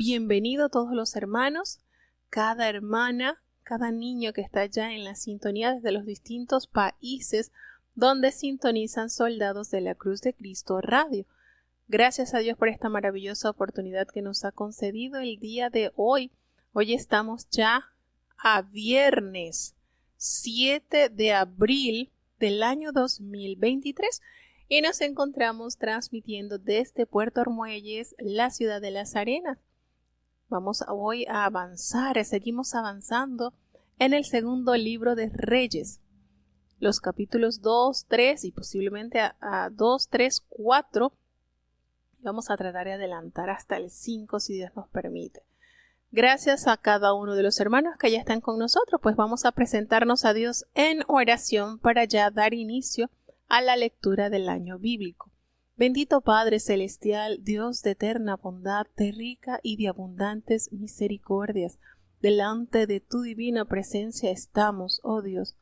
Bienvenido a todos los hermanos, cada hermana, cada niño que está ya en la sintonía desde los distintos países donde sintonizan Soldados de la Cruz de Cristo Radio. Gracias a Dios por esta maravillosa oportunidad que nos ha concedido el día de hoy. Hoy estamos ya a viernes 7 de abril del año 2023 y nos encontramos transmitiendo desde Puerto Armuelles, la ciudad de Las Arenas. Vamos hoy a avanzar, seguimos avanzando en el segundo libro de Reyes. Los capítulos 2, 3 y posiblemente a 2, 3, 4. Vamos a tratar de adelantar hasta el 5 si Dios nos permite. Gracias a cada uno de los hermanos que ya están con nosotros, pues vamos a presentarnos a Dios en oración para ya dar inicio a la lectura del año bíblico. Bendito Padre Celestial, Dios de eterna bondad, de rica y de abundantes misericordias, delante de tu divina presencia estamos, oh Dios.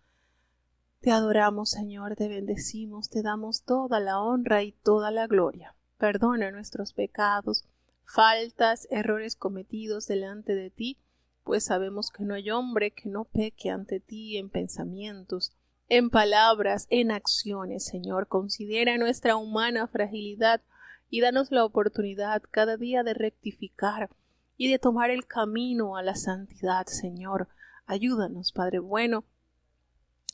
Te adoramos, Señor, te bendecimos, te damos toda la honra y toda la gloria. Perdona nuestros pecados, faltas, errores cometidos delante de ti, pues sabemos que no hay hombre que no peque ante ti en pensamientos, en palabras, en acciones, Señor. Considera nuestra humana fragilidad y danos la oportunidad cada día de rectificar y de tomar el camino a la santidad, Señor. Ayúdanos, Padre bueno,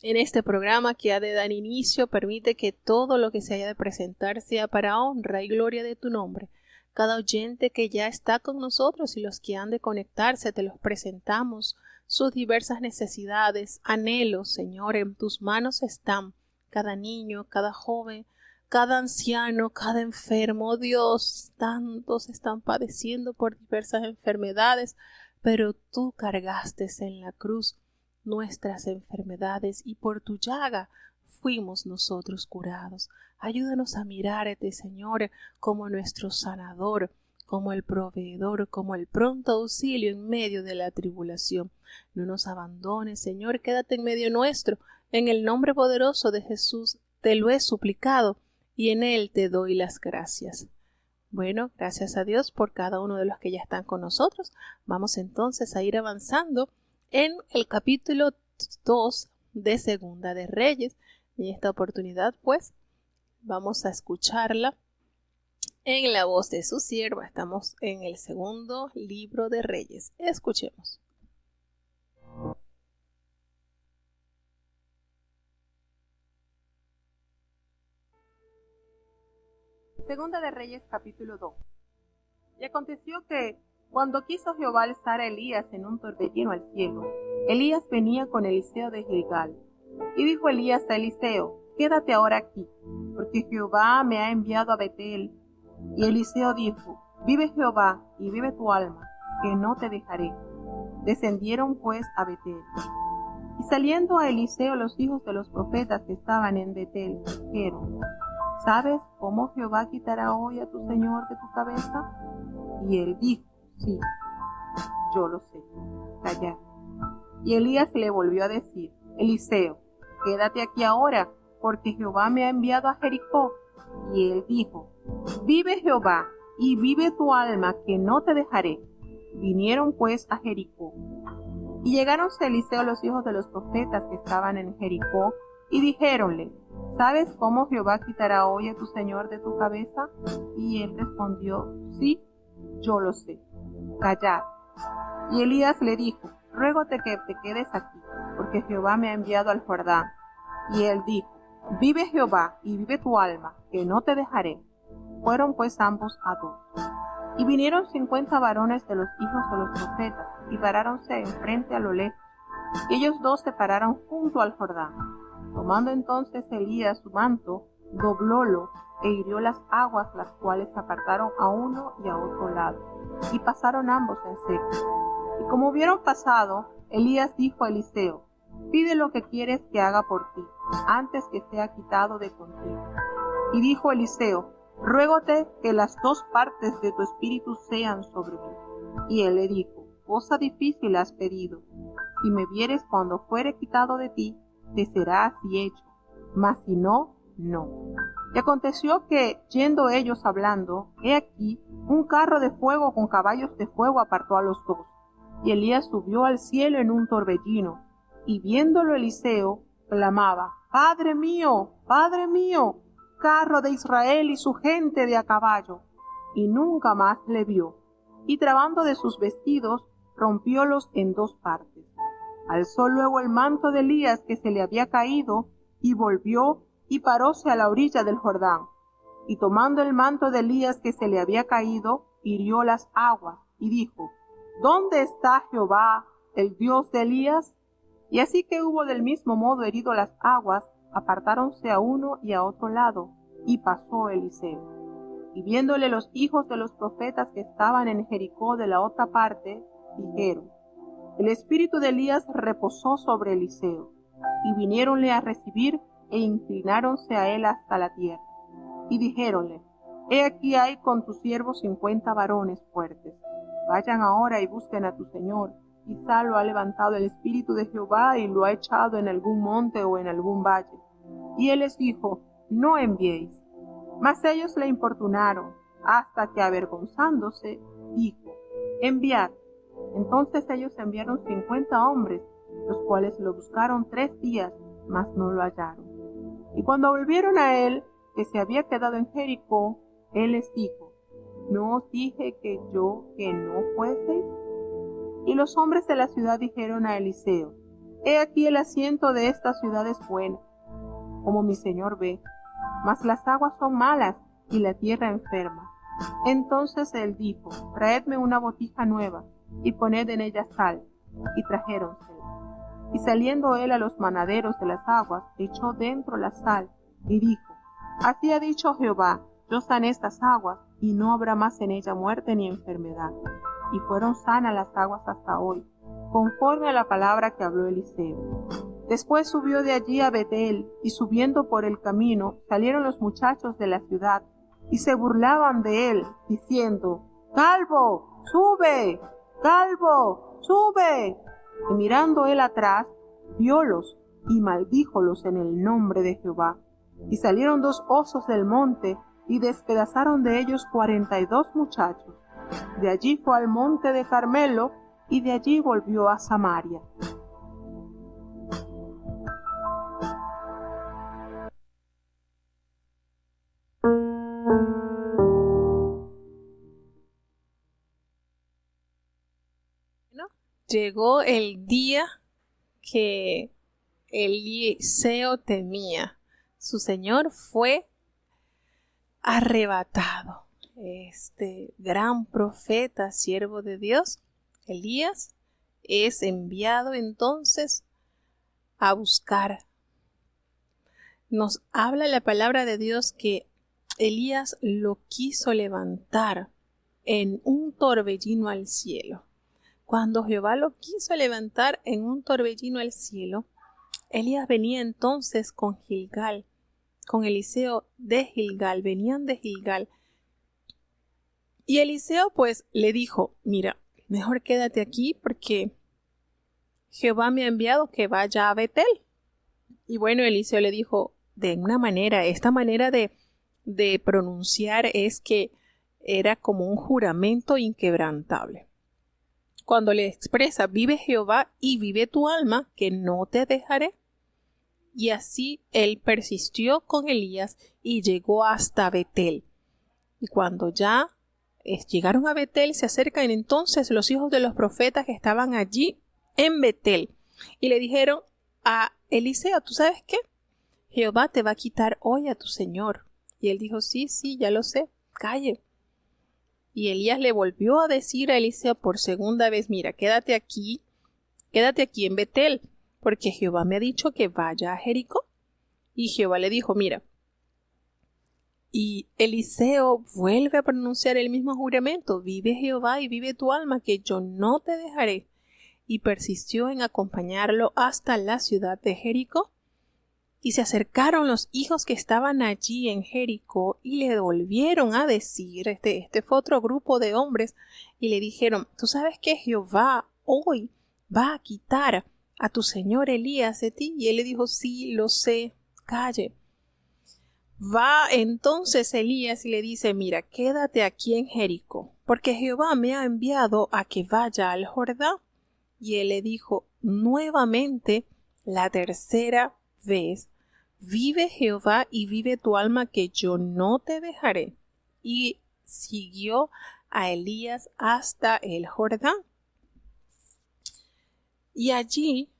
en este programa que ha de dar inicio. Permite que todo lo que se haya de presentar sea para honra y gloria de tu nombre. Cada oyente que ya está con nosotros y los que han de conectarse, te los presentamos. Sus diversas necesidades, anhelos, Señor, en tus manos están. Cada niño, cada joven, cada anciano, cada enfermo. Dios, tantos están padeciendo por diversas enfermedades, pero tú cargaste en la cruz nuestras enfermedades y por tu llaga fuimos nosotros curados. Ayúdanos a mirarte, Señor, como nuestro sanador, como el proveedor, como el pronto auxilio en medio de la tribulación. No nos abandones, Señor, quédate en medio nuestro. En el nombre poderoso de Jesús te lo he suplicado y en él te doy las gracias. Bueno, gracias a Dios por cada uno de los que ya están con nosotros. Vamos entonces a ir avanzando en el capítulo 2 de Segunda de Reyes. En esta oportunidad, pues, vamos a escucharla en la voz de su sierva. Estamos en el segundo libro de Reyes. Escuchemos. Segunda de Reyes, capítulo 2. Y aconteció que, cuando quiso Jehová alzar a Elías en un torbellino al cielo, Elías venía con Eliseo de Gilgal. Y dijo Elías a Eliseo: quédate ahora aquí, porque Jehová me ha enviado a Betel. Y Eliseo dijo: vive Jehová y vive tu alma, que no te dejaré. Descendieron pues a Betel. Y saliendo a Eliseo los hijos de los profetas que estaban en Betel, dijeron: ¿sabes cómo Jehová quitará hoy a tu señor de tu cabeza? Y él dijo: sí, yo lo sé. Callad. Y Elías le volvió a decir: Eliseo, quédate aquí ahora, porque Jehová me ha enviado a Jericó. Y él dijo: vive Jehová y vive tu alma, que no te dejaré. Vinieron pues a Jericó. Y llegáronse a Eliseo los hijos de los profetas que estaban en Jericó, y dijéronle: ¿sabes cómo Jehová quitará hoy a tu señor de tu cabeza? Y él respondió: sí, yo lo sé. Callad. Y Elías le dijo: ruégote que te quedes aquí, porque Jehová me ha enviado al Jordán. Y él dijo: vive Jehová y vive tu alma, que no te dejaré. Fueron pues ambos a dos. Y vinieron 50 varones de los hijos de los profetas, y paráronse enfrente a lo lejos. Y ellos dos se pararon junto al Jordán. Tomando entonces Elías su manto, doblólo, e hirió las aguas, las cuales se apartaron a uno y a otro lado, y pasaron ambos en seco. Y como hubieron pasado, Elías dijo a Eliseo: pide lo que quieres que haga por ti, antes que sea quitado de contigo. Y dijo Eliseo: ruégote que las dos partes de tu espíritu sean sobre mí. Y él le dijo: cosa difícil has pedido. Si me vieres cuando fuere quitado de ti, te será así hecho, mas si no, no. Y aconteció que, yendo ellos hablando, he aquí, un carro de fuego con caballos de fuego apartó a los dos. Y Elías subió al cielo en un torbellino, y viéndolo Eliseo, clamaba, Padre mío, carro de Israel y su gente de a caballo. Y nunca más le vio. Y trabando de sus vestidos, rompiólos en dos partes. Alzó luego el manto de Elías que se le había caído, y volvió y paróse a la orilla del Jordán. Y tomando el manto de Elías que se le había caído, hirió las aguas, y dijo, ¿Dónde está Jehová, el Dios de Elías? Y así que hubo del mismo modo herido las aguas, apartáronse a uno y a otro lado, y pasó Eliseo. Y viéndole los hijos de los profetas que estaban en Jericó de la otra parte, dijeron, el espíritu de Elías reposó sobre Eliseo, y viniéronle a recibir, e inclináronse a él hasta la tierra. Y dijéronle, he aquí hay con tus siervos 50 varones fuertes. Vayan ahora y busquen a tu señor. Quizá lo ha levantado el espíritu de Jehová y lo ha echado en algún monte o en algún valle. Y él les dijo, no enviéis. Mas ellos le importunaron, hasta que avergonzándose, dijo, enviad. Entonces ellos enviaron 50 hombres, los cuales lo buscaron 3 días, mas no lo hallaron. Y cuando volvieron a él, que se había quedado en Jericó, él les dijo, ¿no os dije que no fueseis? Y los hombres de la ciudad dijeron a Eliseo, he aquí el asiento de esta ciudad es bueno, como mi señor ve, mas las aguas son malas y la tierra enferma. Entonces él dijo, traedme una botija nueva, y poned en ella sal, y trajéronsela. Y saliendo él a los manaderos de las aguas, echó dentro la sal, y dijo, así ha dicho Jehová, yo sané estas aguas, y no habrá más en ella muerte ni enfermedad. Y fueron sanas las aguas hasta hoy, conforme a la palabra que habló Eliseo. Después subió de allí a Betel, y subiendo por el camino, salieron los muchachos de la ciudad, y se burlaban de él, diciendo, ¡Calvo, sube! ¡Calvo, sube! Y mirando él atrás, viólos, y maldíjolos en el nombre de Jehová. Y salieron 2 osos del monte, y despedazaron de ellos 42 muchachos. De allí fue al monte de Carmelo, y de allí volvió a Samaria. Llegó el día que Eliseo temía. Su señor fue arrebatado. Este gran profeta, siervo de Dios, Elías, es enviado entonces a buscar. Nos habla la palabra de Dios que Elías lo quiso levantar en un torbellino al cielo. Cuando Jehová lo quiso levantar en un torbellino al cielo, Elías venía entonces con Gilgal, con Eliseo de Gilgal, venían de Gilgal. Y Eliseo pues le dijo, mira, mejor quédate aquí porque Jehová me ha enviado que vaya a Betel. Y bueno, Eliseo le dijo, de una manera, esta manera de pronunciar es que era como un juramento inquebrantable. Cuando le expresa, vive Jehová y vive tu alma, que no te dejaré. Y así él persistió con Elías y llegó hasta Betel. Y cuando ya llegaron a Betel, se acercan entonces los hijos de los profetas que estaban allí en Betel. Y le dijeron a Eliseo, ¿tú sabes qué? Jehová te va a quitar hoy a tu señor. Y él dijo, sí, ya lo sé, calle. Y Elías le volvió a decir a Eliseo por segunda vez, mira, quédate aquí en Betel, porque Jehová me ha dicho que vaya a Jericó. Y Jehová le dijo, mira, y Eliseo vuelve a pronunciar el mismo juramento, vive Jehová y vive tu alma, que yo no te dejaré. Y persistió en acompañarlo hasta la ciudad de Jericó. Y se acercaron los hijos que estaban allí en Jericó y le volvieron a decir, este fue otro grupo de hombres, y le dijeron, ¿tú sabes que Jehová hoy va a quitar a tu señor Elías de ti? Y él le dijo, sí, lo sé, calle. Va entonces Elías y le dice, mira, quédate aquí en Jericó, porque Jehová me ha enviado a que vaya al Jordán. Y él le dijo nuevamente la tercera vez, vive Jehová y vive tu alma que yo no te dejaré. Y siguió a Elías hasta el Jordán. Y allí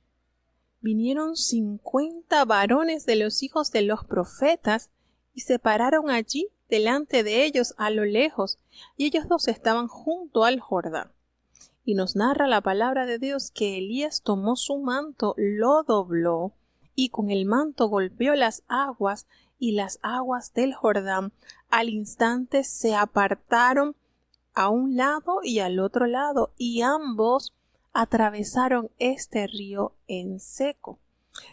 vinieron 50 varones de los hijos de los profetas y se pararon allí delante de ellos a lo lejos, y ellos dos estaban junto al Jordán. Y nos narra la palabra de Dios que Elías tomó su manto, lo dobló, y con el manto golpeó las aguas, y las aguas del Jordán al instante se apartaron a un lado y al otro lado, y ambos atravesaron este río en seco.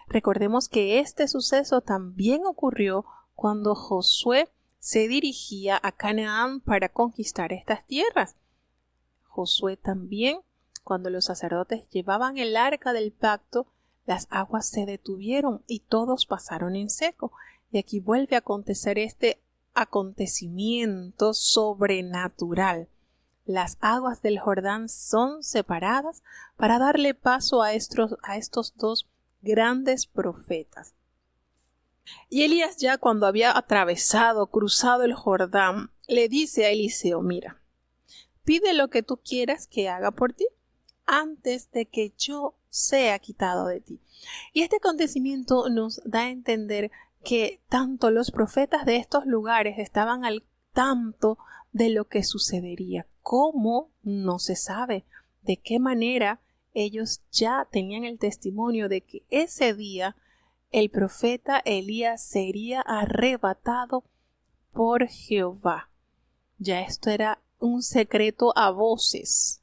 Recordemos que este suceso también ocurrió cuando Josué se dirigía a Canaán para conquistar estas tierras. Josué también, cuando los sacerdotes llevaban el arca del pacto, las aguas se detuvieron y todos pasaron en seco. Y aquí vuelve a acontecer este acontecimiento sobrenatural. Las aguas del Jordán son separadas para darle paso a estos dos grandes profetas. Y Elías, ya cuando había cruzado el Jordán, le dice a Eliseo, mira, pide lo que tú quieras que haga por ti antes de que yo sea quitado de ti. Y este acontecimiento nos da a entender que tanto los profetas de estos lugares estaban al tanto de lo que sucedería. ¿Cómo? No se sabe. ¿De qué manera? Ellos ya tenían el testimonio de que ese día el profeta Elías sería arrebatado por Jehová. Ya esto era un secreto a voces.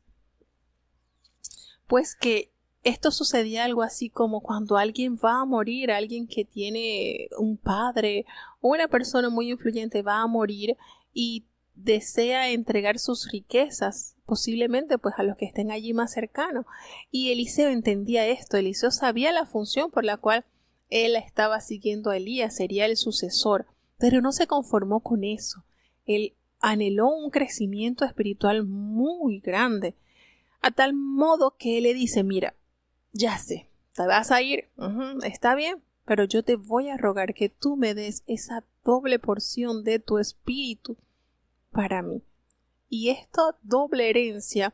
Pues que esto sucedía algo así como cuando alguien va a morir, alguien que tiene un padre o una persona muy influyente va a morir y desea entregar sus riquezas, posiblemente pues a los que estén allí más cercanos. Y Eliseo entendía esto. Eliseo sabía la función por la cual él estaba siguiendo a Elías, sería el sucesor, pero no se conformó con eso. Él anheló un crecimiento espiritual muy grande, a tal modo que él le dice, mira, ya sé, te vas a ir, está bien, pero yo te voy a rogar que tú me des esa doble porción de tu espíritu para mí. Y esta doble herencia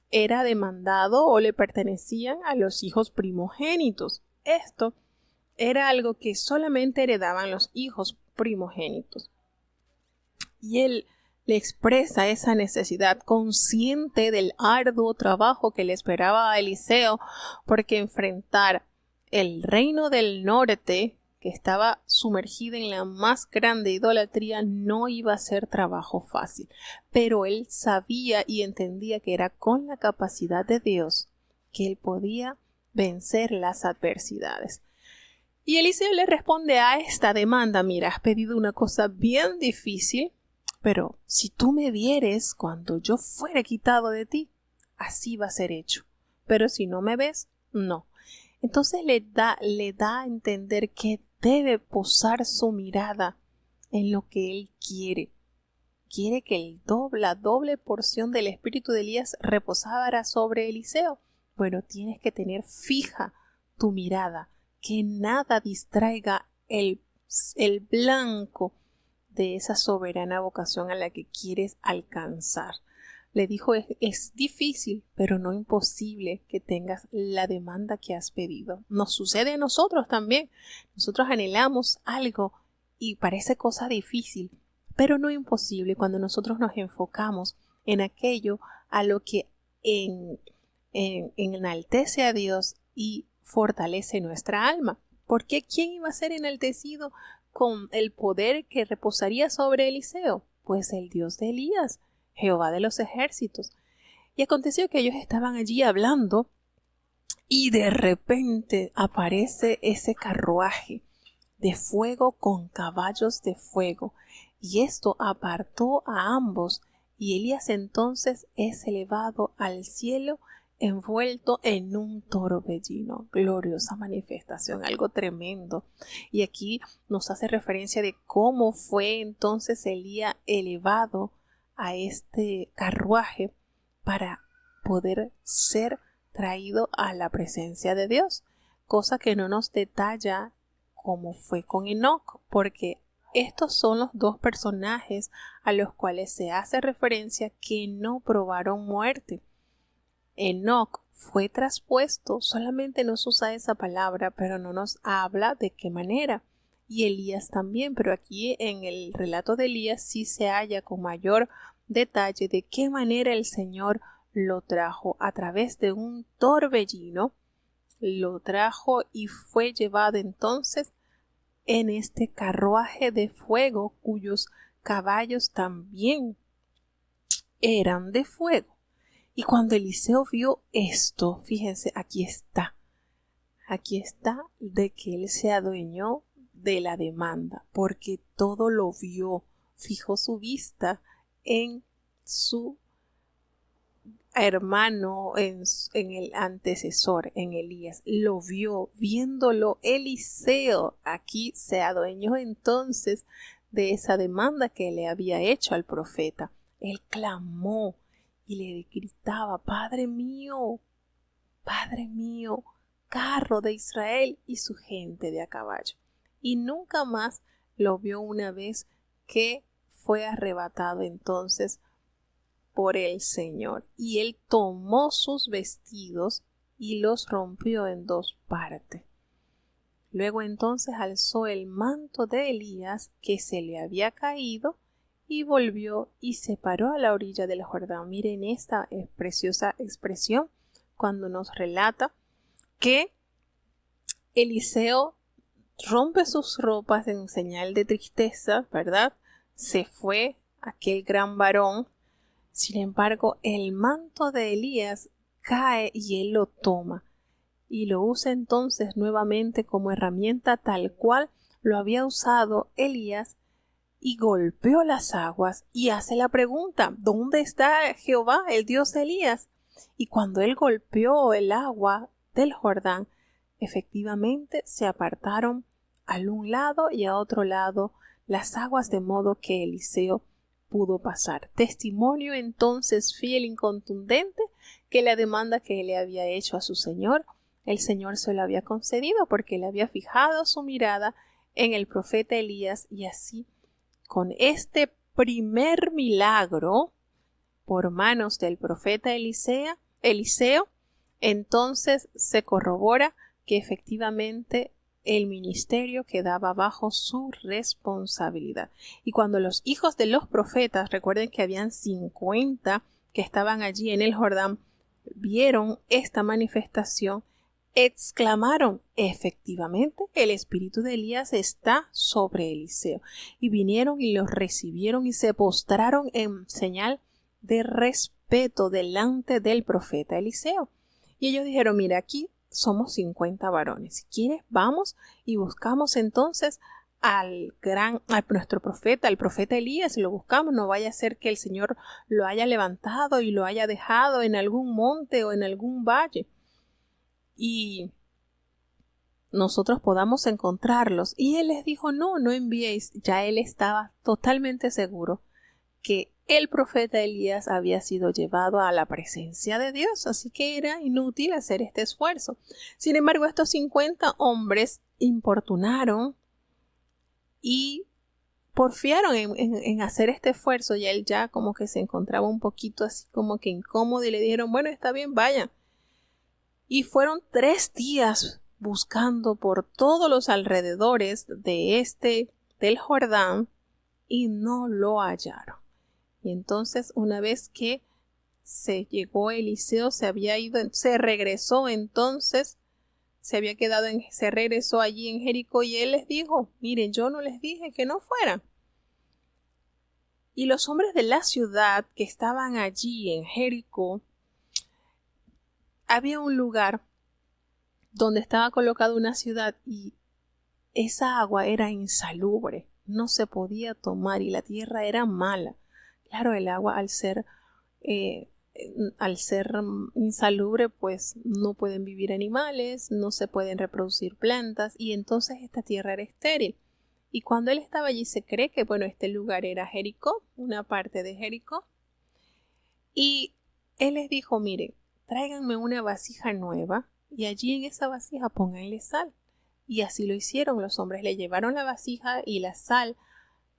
era demandado o le pertenecían a los hijos primogénitos. Esto era algo que solamente heredaban los hijos primogénitos. Y él le expresa esa necesidad, consciente del arduo trabajo que le esperaba a Eliseo, porque enfrentar el reino del norte, que estaba sumergido en la más grande idolatría, no iba a ser trabajo fácil. Pero él sabía y entendía que era con la capacidad de Dios que él podía vencer las adversidades. Y Eliseo le responde a esta demanda, mira, has pedido una cosa bien difícil, pero si tú me vieres cuando yo fuere quitado de ti, así va a ser hecho. Pero si no me ves, no. Entonces le da a entender que debe posar su mirada en lo que él quiere. Quiere que la doble porción del espíritu de Elías reposara sobre Eliseo. Bueno, tienes que tener fija tu mirada, que nada distraiga el blanco de esa soberana vocación a la que quieres alcanzar. Le dijo, es difícil, pero no imposible que tengas la demanda que has pedido. Nos sucede a nosotros también. Nosotros anhelamos algo y parece cosa difícil, pero no imposible cuando nosotros nos enfocamos en aquello a lo que enaltece a Dios y fortalece nuestra alma. Porque ¿quién iba a ser enaltecido con el poder que reposaría sobre Eliseo? Pues el Dios de Elías, Jehová de los ejércitos. Y aconteció que ellos estaban allí hablando y de repente aparece ese carruaje de fuego con caballos de fuego, y esto apartó a ambos, y Elías entonces es elevado al cielo envuelto en un torbellino. Gloriosa manifestación, algo tremendo. Y aquí nos hace referencia de cómo fue entonces Elías elevado a este carruaje para poder ser traído a la presencia de Dios, cosa que no nos detalla cómo fue con Enoc, porque estos son los dos personajes a los cuales se hace referencia que no probaron muerte. Enoc fue traspuesto, solamente nos usa esa palabra, pero no nos habla de qué manera. Y Elías también, pero aquí en el relato de Elías sí se halla con mayor detalle de qué manera el Señor lo trajo a través de un torbellino, lo trajo y fue llevado entonces en este carruaje de fuego cuyos caballos también eran de fuego. Y cuando Eliseo vio esto, fíjense, aquí está de que él se adueñó de la demanda, porque todo lo vio, fijó su vista en su hermano, en el antecesor, en Elías, lo vio, viéndolo Eliseo, aquí se adueñó entonces de esa demanda que le había hecho al profeta. Él clamó y le gritaba: Padre mío, carro de Israel y su gente de a caballo. Y nunca más lo vio una vez que fue arrebatado entonces por el Señor. Y él tomó sus vestidos y los rompió en dos partes. Luego entonces alzó el manto de Elías que se le había caído y volvió y se paró a la orilla del Jordán. Miren esta preciosa expresión cuando nos relata que Eliseo rompe sus ropas en señal de tristeza, ¿verdad? Se fue aquel gran varón. Sin embargo, el manto de Elías cae y él lo toma y lo usa entonces nuevamente como herramienta tal cual lo había usado Elías, y golpeó las aguas y hace la pregunta: ¿dónde está Jehová, el Dios de Elías? Y cuando él golpeó el agua del Jordán, efectivamente se apartaron al un lado y a otro lado las aguas, de modo que Eliseo pudo pasar. Testimonio entonces fiel y contundente que la demanda que le había hecho a su señor, el Señor se lo había concedido, porque le había fijado su mirada en el profeta Elías, y así, con este primer milagro por manos del profeta Eliseo, entonces se corrobora que efectivamente el ministerio quedaba bajo su responsabilidad. Y cuando los hijos de los profetas, recuerden que habían 50 que estaban allí en el Jordán, vieron esta manifestación, exclamaron: efectivamente el espíritu de Elías está sobre Eliseo. Y vinieron y los recibieron y se postraron en señal de respeto delante del profeta Eliseo. Y ellos dijeron: mira, aquí somos 50 varones. Si quieres, vamos y buscamos entonces a nuestro profeta, al profeta Elías, y lo buscamos. No vaya a ser que el Señor lo haya levantado y lo haya dejado en algún monte o en algún valle, y nosotros podamos encontrarlos. Y él les dijo: no enviéis. Ya él estaba totalmente seguro que el profeta Elías había sido llevado a la presencia de Dios, así que era inútil hacer este esfuerzo. Sin embargo, estos 50 hombres importunaron y porfiaron en hacer este esfuerzo, y él ya como que se encontraba un poquito así como que incómodo, y le dijeron: bueno, está bien, vayan. Y fueron 3 días buscando por todos los alrededores del Jordán, y no lo hallaron. Y entonces, una vez que se llegó Eliseo, se regresó allí en Jericó, y él les dijo: miren, yo no les dije que no fueran. Y los hombres de la ciudad que estaban allí en Jericó, había un lugar donde estaba colocada una ciudad, y esa agua era insalubre, no se podía tomar, y la tierra era mala. Claro, el agua, al ser al ser insalubre, pues no pueden vivir animales, no se pueden reproducir plantas, y entonces esta tierra era estéril. Y cuando él estaba allí se cree que, bueno, este lugar era Jericó, una parte de Jericó, y él les dijo, mire, tráiganme una vasija nueva y allí en esa vasija pónganle sal. Y así lo hicieron. Los hombres le llevaron la vasija y la sal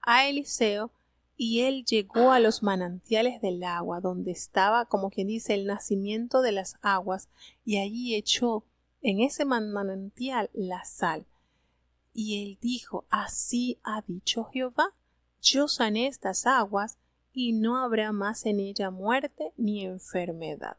a Eliseo, y él llegó a los manantiales del agua, donde estaba, como quien dice, el nacimiento de las aguas, y allí echó en ese manantial la sal. Y él dijo, así ha dicho Jehová, yo sané estas aguas, y no habrá más en ella muerte ni enfermedad.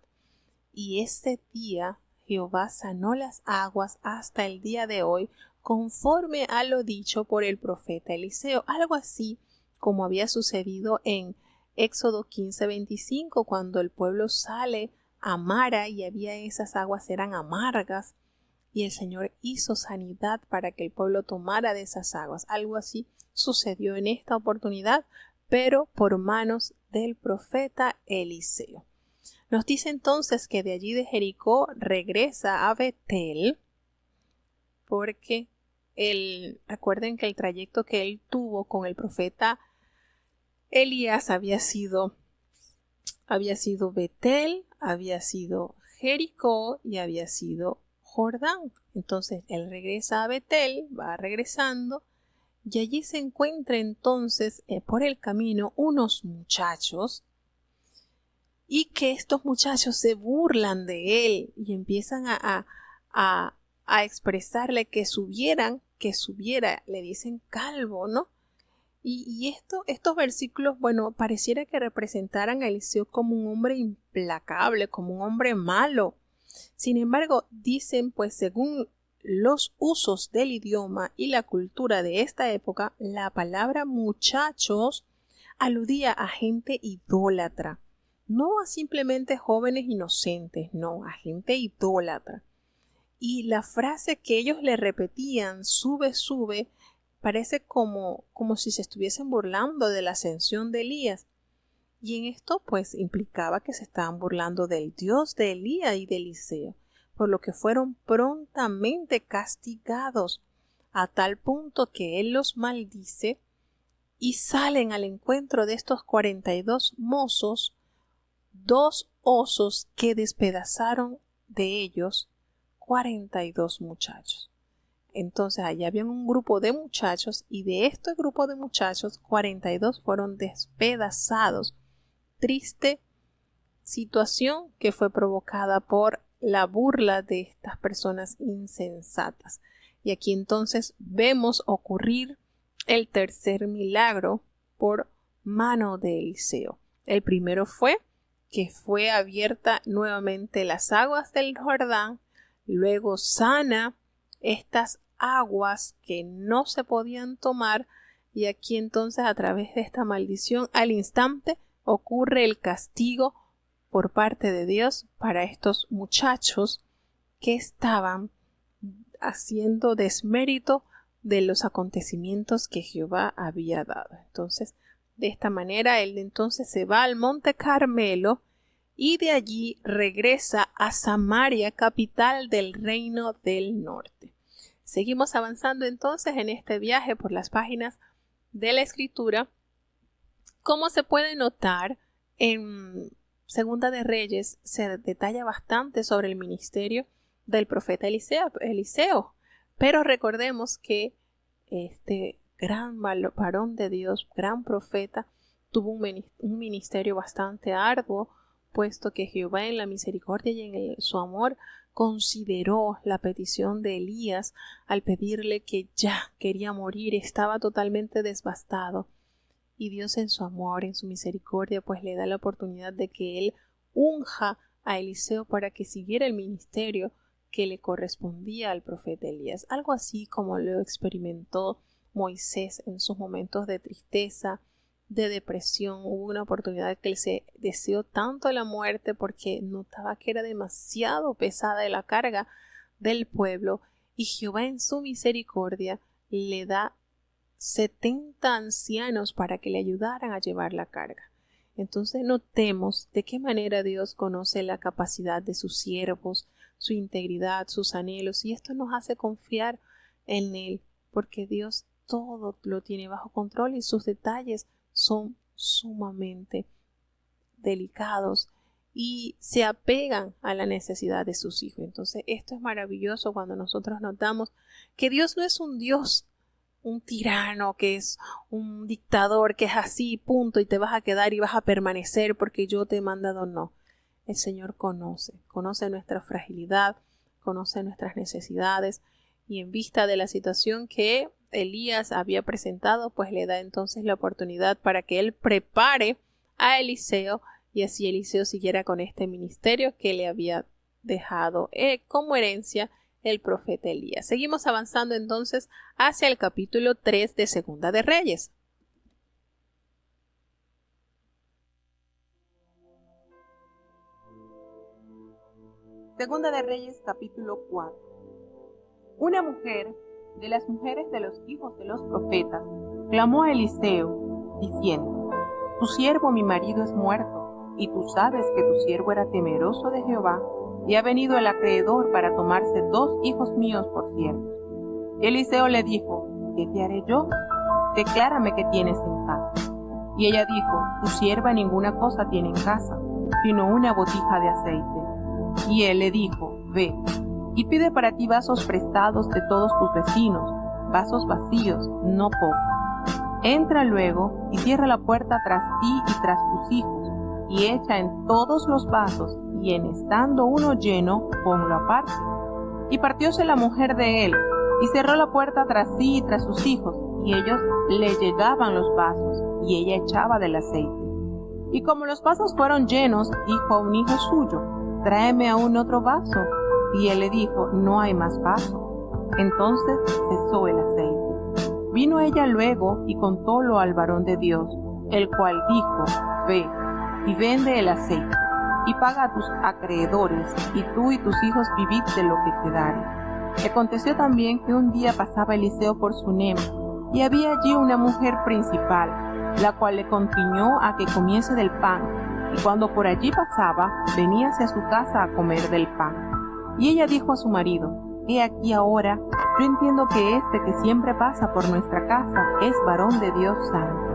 Y ese día Jehová sanó las aguas hasta el día de hoy, conforme a lo dicho por el profeta Eliseo, algo así como había sucedido en Éxodo 15:25, cuando el pueblo sale a Mara y había esas aguas eran amargas, y el Señor hizo sanidad para que el pueblo tomara de esas aguas. Algo así sucedió en esta oportunidad, pero por manos del profeta Eliseo. Nos dice entonces que de allí de Jericó regresa a Betel, porque recuerden que el trayecto que él tuvo con el profeta Elías había sido Betel, había sido Jericó y había sido Jordán. Entonces él regresa a Betel, va regresando, y allí se encuentra entonces por el camino unos muchachos, y que estos muchachos se burlan de él y empiezan a expresarle que subiera, le dicen calvo, ¿no? Y estos versículos, bueno, pareciera que representaran a Eliseo como un hombre implacable, como un hombre malo. Sin embargo, dicen, pues según los usos del idioma y la cultura de esta época, la palabra muchachos aludía a gente idólatra, no a simplemente jóvenes inocentes, no, a gente idólatra. Y la frase que ellos le repetían, sube, sube, parece como si se estuviesen burlando de la ascensión de Elías. Y en esto pues implicaba que se estaban burlando del Dios de Elías y de Eliseo, por lo que fueron prontamente castigados, a tal punto que él los maldice, y salen al encuentro de estos 42 mozos, 2 osos que despedazaron de ellos 42 muchachos. Entonces allá había un grupo de muchachos, y de este grupo de muchachos 42 fueron despedazados. Triste situación que fue provocada por la burla de estas personas insensatas. Y aquí entonces vemos ocurrir el tercer milagro por mano de Eliseo. El primero fue que fue abierta nuevamente las aguas del Jordán, luego sana estas aguas que no se podían tomar, y aquí entonces a través de esta maldición al instante ocurre el castigo por parte de Dios para estos muchachos que estaban haciendo desmérito de los acontecimientos que Jehová había dado. Entonces, de esta manera, él entonces se va al Monte Carmelo y de allí regresa a Samaria, capital del reino del norte. Seguimos avanzando entonces en este viaje por las páginas de la Escritura. Como se puede notar, en Segunda de Reyes se detalla bastante sobre el ministerio del profeta Eliseo, pero recordemos que este gran varón de Dios, gran profeta, tuvo un ministerio bastante arduo, puesto que Jehová en la misericordia y en su amor consideró la petición de Elías al pedirle que ya quería morir, estaba totalmente devastado. Y Dios en su amor, en su misericordia, pues le da la oportunidad de que él unja a Eliseo para que siguiera el ministerio que le correspondía al profeta Elías. Algo así como lo experimentó Moisés en sus momentos de tristeza, de depresión. Hubo una oportunidad que él se deseó tanto la muerte porque notaba que era demasiado pesada la carga del pueblo, y Jehová en su misericordia le da 70 ancianos para que le ayudaran a llevar la carga. Entonces notemos de qué manera Dios conoce la capacidad de sus siervos, su integridad, sus anhelos, y esto nos hace confiar en Él, porque Dios todo lo tiene bajo control y sus detalles son sumamente delicados y se apegan a la necesidad de sus hijos. Entonces esto es maravilloso cuando nosotros notamos que Dios no es un Dios, un tirano, que es un dictador, que es así, punto, y te vas a quedar y vas a permanecer porque yo te he mandado. No, el Señor conoce nuestra fragilidad, conoce nuestras necesidades, y en vista de la situación que Elías había presentado, pues le da entonces la oportunidad para que él prepare a Eliseo, y así Eliseo siguiera con este ministerio que le había dejado como herencia el profeta Elías. Seguimos avanzando entonces hacia el capítulo 3 de Segunda de Reyes. Segunda de Reyes, capítulo 4. Una mujer de las mujeres de los hijos de los profetas clamó a Eliseo, diciendo: Tu siervo mi marido es muerto, y tú sabes que tu siervo era temeroso de Jehová, y ha venido el acreedor para tomarse 2 hijos míos por siervos. Eliseo le dijo: ¿Qué te haré yo? Declárame qué tienes en casa. Y ella dijo: Tu sierva ninguna cosa tiene en casa, sino una botija de aceite. Y él le dijo: Ve, y pide para ti vasos prestados de todos tus vecinos, vasos vacíos, no pocos. Entra luego y cierra la puerta tras ti y tras tus hijos, y echa en todos los vasos, y en estando uno lleno, ponlo aparte. Y partióse la mujer de él, y cerró la puerta tras sí y tras sus hijos, y ellos le llegaban los vasos, y ella echaba del aceite. Y como los vasos fueron llenos, dijo a un hijo suyo: Tráeme aún otro vaso. Y él le dijo: No hay más vaso. Entonces cesó el aceite. Vino ella luego y contólo al varón de Dios, el cual dijo: Ve y vende el aceite, y paga a tus acreedores, y tú y tus hijos vivid de lo que quedare. Y aconteció también que un día pasaba Eliseo por Sunem, y había allí una mujer principal, la cual le constriñó a que comiese del pan, y cuando por allí pasaba, venía hacia su casa a comer del pan. Y ella dijo a su marido: He aquí ahora, yo entiendo que este que siempre pasa por nuestra casa es varón de Dios santo.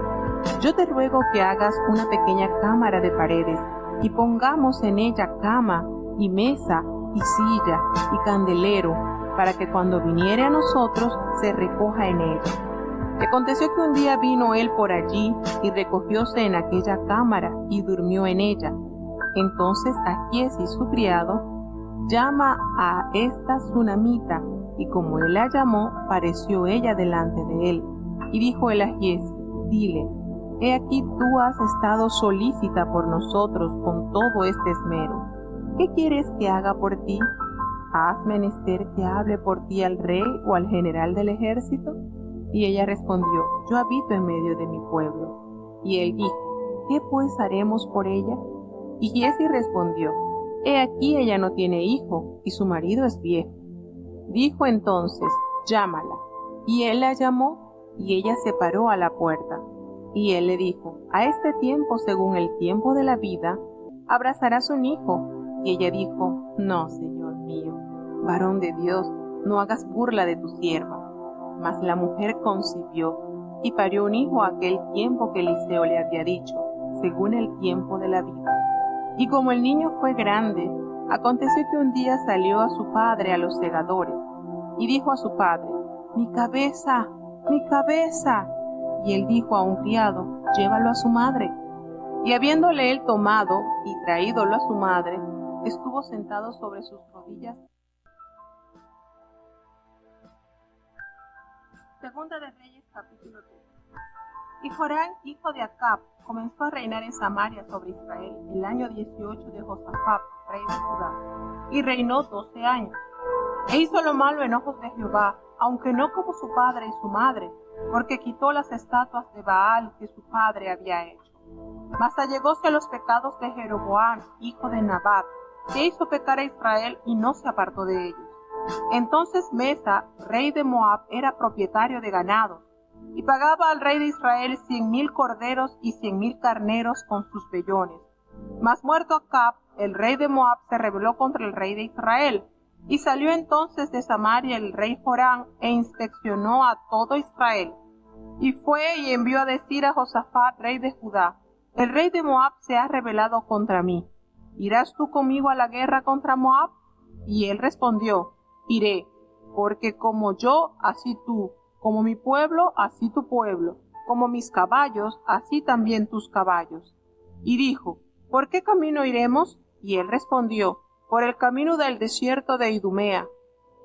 Yo te ruego que hagas una pequeña cámara de paredes, y pongamos en ella cama, y mesa, y silla, y candelero, para que cuando viniere a nosotros se recoja en ella. Y aconteció que un día vino él por allí, y recogióse en aquella cámara, y durmió en ella. Entonces Ahiezi, su criado, llama a esta sunamita, y como él la llamó, pareció ella delante de él. Y dijo él a Ahiezi: Dile: He aquí tú has estado solícita por nosotros con todo este esmero. ¿Qué quieres que haga por ti? ¿Has menester que hable por ti al rey o al general del ejército? Y ella respondió: Yo habito en medio de mi pueblo. Y él dijo: ¿Qué pues haremos por ella? Y Giezi respondió: He aquí ella no tiene hijo, y su marido es viejo. Dijo entonces: Llámala. Y él la llamó, y ella se paró a la puerta. Y él le dijo: A este tiempo, según el tiempo de la vida, abrazarás un hijo. Y ella dijo: No, Señor mío, varón de Dios, no hagas burla de tu sierva. Mas la mujer concibió, y parió un hijo a aquel tiempo que Eliseo le había dicho, según el tiempo de la vida. Y como el niño fue grande, aconteció que un día salió a su padre a los segadores, y dijo a su padre: Mi cabeza, mi cabeza. Y él dijo a un criado: Llévalo a su madre. Y habiéndole él tomado y traídolo a su madre, estuvo sentado sobre sus rodillas. Segunda de Reyes, capítulo 3. Y Joram, hijo de Acab, comenzó a reinar en Samaria sobre Israel el año 18 de Josafat, rey de Judá, y reinó 12 años. E hizo lo malo en ojos de Jehová, aunque no como su padre y su madre, porque quitó las estatuas de Baal que su padre había hecho. Mas allegóse a los pecados de Jeroboam, hijo de Nabat, que hizo pecar a Israel y no se apartó de ellos. Entonces Mesa, rey de Moab, era propietario de ganado, y pagaba al rey de Israel 100,000 corderos y 100,000 carneros con sus vellones. Mas muerto Acab, el rey de Moab se rebeló contra el rey de Israel, y salió entonces de Samaria el rey Joram e inspeccionó a todo Israel. Y fue y envió a decir a Josafat, rey de Judá: el rey de Moab se ha rebelado contra mí. ¿Irás tú conmigo a la guerra contra Moab? Y él respondió: iré, porque como yo, así tú, como mi pueblo, así tu pueblo, como mis caballos, así también tus caballos. Y dijo: ¿por qué camino iremos? Y él respondió: por el camino del desierto de Idumea.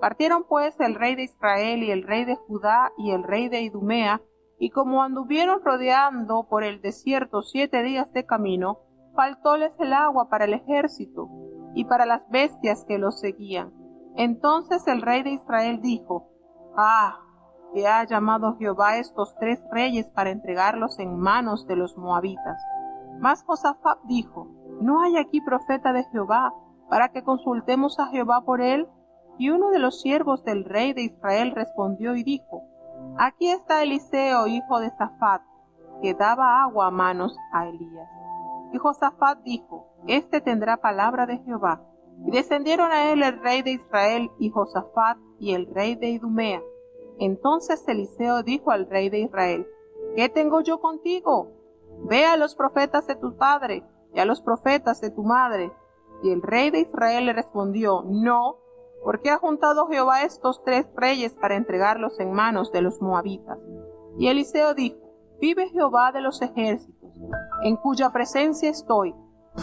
Partieron pues el rey de Israel y el rey de Judá y el rey de Idumea, y como anduvieron rodeando por el desierto 7 días de camino, faltóles el agua para el ejército y para las bestias que los seguían. Entonces el rey de Israel dijo: que ha llamado Jehová estos 3 reyes para entregarlos en manos de los moabitas. Mas Josafat dijo: ¿no hay aquí profeta de Jehová, para que consultemos a Jehová por él? Y uno de los siervos del rey de Israel respondió y dijo: aquí está Eliseo, hijo de Safat, que daba agua a manos a Elías. Y Josafat dijo: este tendrá palabra de Jehová. Y descendieron a él el rey de Israel y Josafat y el rey de Idumea. Entonces Eliseo dijo al rey de Israel: ¿qué tengo yo contigo? Ve a los profetas de tu padre y a los profetas de tu madre. Y el rey de Israel le respondió: no, porque ha juntado Jehová estos 3 reyes para entregarlos en manos de los moabitas. Y Eliseo dijo: vive Jehová de los ejércitos, en cuya presencia estoy,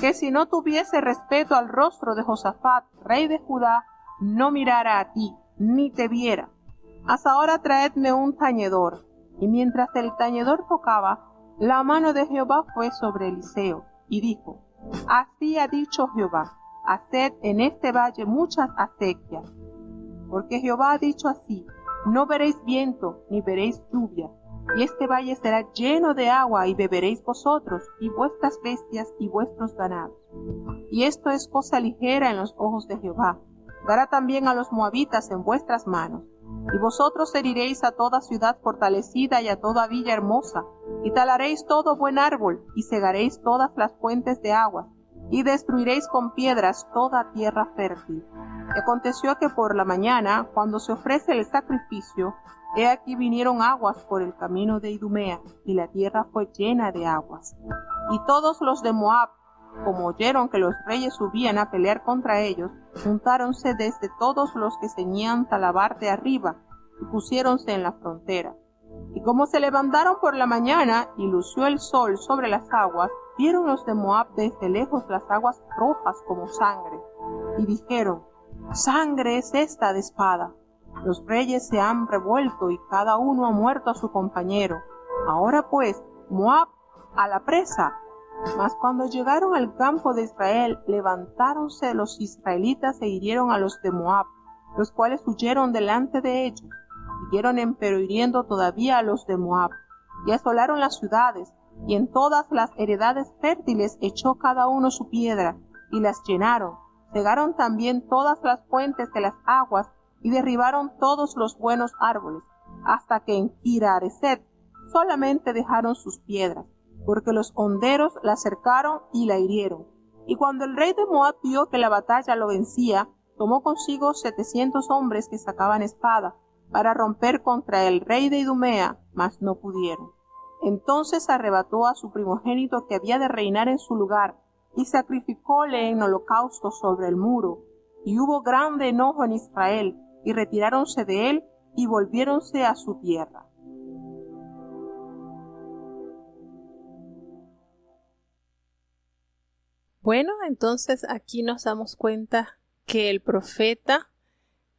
que si no tuviese respeto al rostro de Josafat, rey de Judá, no mirara a ti, ni te viera. Haz ahora traedme un tañedor. Y mientras el tañedor tocaba, la mano de Jehová fue sobre Eliseo, y dijo: así ha dicho Jehová: haced en este valle muchas acequias. Porque Jehová ha dicho así: no veréis viento, ni veréis lluvia, y este valle será lleno de agua, y beberéis vosotros, y vuestras bestias, y vuestros ganados. Y esto es cosa ligera en los ojos de Jehová. Dará también a los moabitas en vuestras manos. Y vosotros heriréis a toda ciudad fortalecida y a toda villa hermosa, y talaréis todo buen árbol, y cegaréis todas las fuentes de agua, y destruiréis con piedras toda tierra fértil. Y aconteció que por la mañana, cuando se ofrece el sacrificio, he aquí vinieron aguas por el camino de Idumea, y la tierra fue llena de aguas. Y todos los de Moab, como oyeron que los reyes subían a pelear contra ellos, juntáronse desde todos los que ceñían Talabar de arriba, y pusiéronse en la frontera. Y como se levantaron por la mañana, y lució el sol sobre las aguas, vieron los de Moab desde lejos las aguas rojas como sangre, y dijeron: sangre es esta de espada. Los reyes se han revuelto, y cada uno ha muerto a su compañero. Ahora pues, Moab a la presa. Mas cuando llegaron al campo de Israel, levantáronse los israelitas e hirieron a los de Moab, los cuales huyeron delante de ellos. Siguieron empero hiriendo todavía a los de Moab, y asolaron las ciudades, y en todas las heredades fértiles echó cada uno su piedra, y las llenaron. Cegaron también todas las fuentes de las aguas, y derribaron todos los buenos árboles, hasta que en Kir-Hareset solamente dejaron sus piedras, porque los honderos la cercaron y la hirieron. Y cuando el rey de Moab vio que la batalla lo vencía, tomó consigo 700 hombres que sacaban espada, para romper contra el rey de Idumea, mas no pudieron. Entonces arrebató a su primogénito que había de reinar en su lugar, y sacrificóle en holocausto sobre el muro. Y hubo grande enojo en Israel, y retiráronse de él, y volviéronse a su tierra. Bueno, entonces aquí nos damos cuenta que el profeta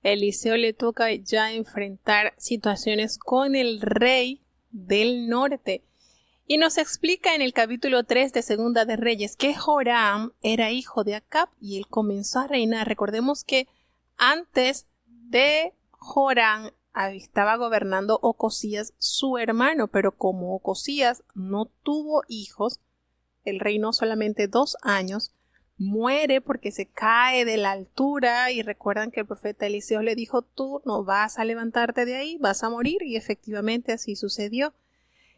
Eliseo le toca ya enfrentar situaciones con el rey del norte. Y nos explica en el capítulo 3 de Segunda de Reyes que Joram era hijo de Acab y él comenzó a reinar. Recordemos que antes de Joram estaba gobernando Ocosías, su hermano, pero como Ocosías no tuvo hijos, él reinó solamente 2 años, muere porque se cae de la altura, y recuerdan que el profeta Eliseo le dijo: tú no vas a levantarte de ahí, vas a morir, y efectivamente así sucedió.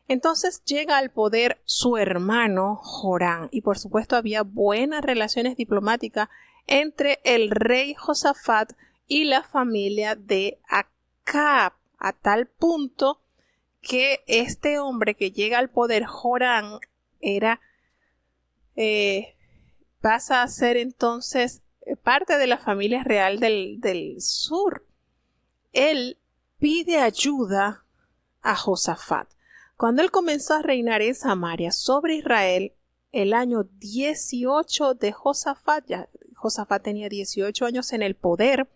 Entonces llega al poder su hermano Joram, y por supuesto había buenas relaciones diplomáticas entre el rey Josafat y la familia de Acab, a tal punto que este hombre que llega al poder, Joram, pasa a ser entonces parte de la familia real del sur. Él pide ayuda a Josafat. Cuando él comenzó a reinar en Samaria sobre Israel, el año 18 de Josafat, ya Josafat tenía 18 años en el poder,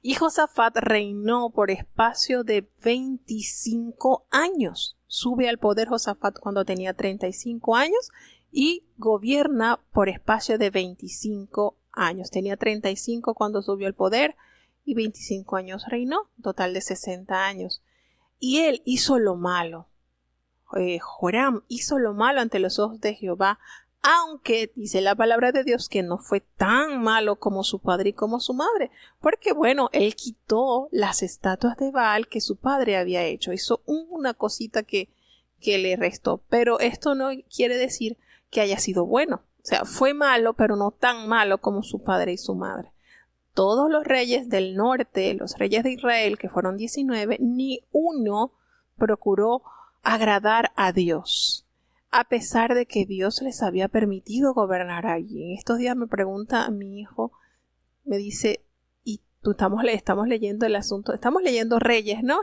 y Josafat reinó por espacio de 25 años. Sube al poder Josafat cuando tenía 35 años y gobierna por espacio de 25 años. Tenía 35 cuando subió al poder y 25 años reinó, total de 60 años. Y él hizo lo malo. Joram hizo lo malo ante los ojos de Jehová, aunque dice la palabra de Dios que no fue tan malo como su padre y como su madre, porque bueno, él quitó las estatuas de Baal que su padre había hecho, hizo una cosita que le restó, pero esto no quiere decir que haya sido bueno, o sea, fue malo, pero no tan malo como su padre y su madre. Todos los reyes del norte, los reyes de Israel, que fueron 19, ni uno procuró agradar a Dios, a pesar de que Dios les había permitido gobernar allí. En estos días me pregunta a mi hijo, me dice, y estamos leyendo el asunto, estamos leyendo Reyes, ¿no?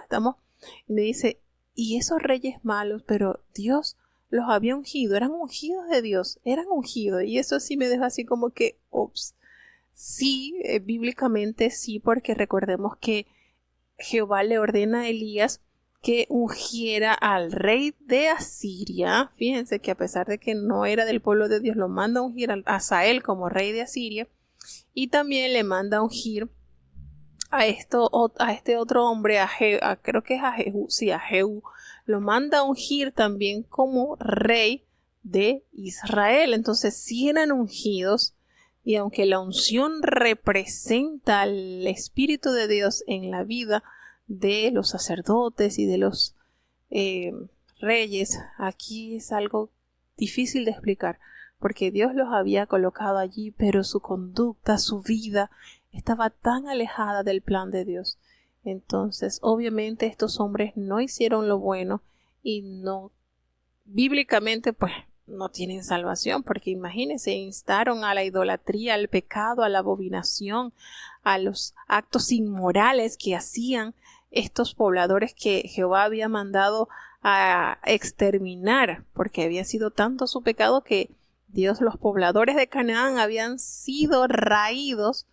Y me dice, y esos reyes malos, pero Dios los había ungido, eran ungidos de Dios, eran ungidos, y eso sí me deja así como que, ups. Sí, bíblicamente sí, porque recordemos que Jehová le ordena a Elías que ungiera al rey de Asiria. Fíjense que a pesar de que no era del pueblo de Dios, lo manda a ungir a Hazael como rey de Asiria, y también le manda a ungir a este otro hombre, creo que es a Jehú, sí, a Jehú, lo manda a ungir también como rey de Israel. Entonces sí eran ungidos, y aunque la unción representa el Espíritu de Dios en la vida de los sacerdotes y de los reyes, aquí es algo difícil de explicar, porque Dios los había colocado allí, pero su conducta, su vida, estaba tan alejada del plan de Dios. Entonces, obviamente, estos hombres no hicieron lo bueno y no, bíblicamente, pues, no tienen salvación, porque imagínense, instaron a la idolatría, al pecado, a la abominación, a los actos inmorales que hacían estos pobladores que Jehová había mandado a exterminar, porque había sido tanto su pecado que los pobladores de Canaán habían sido raídos,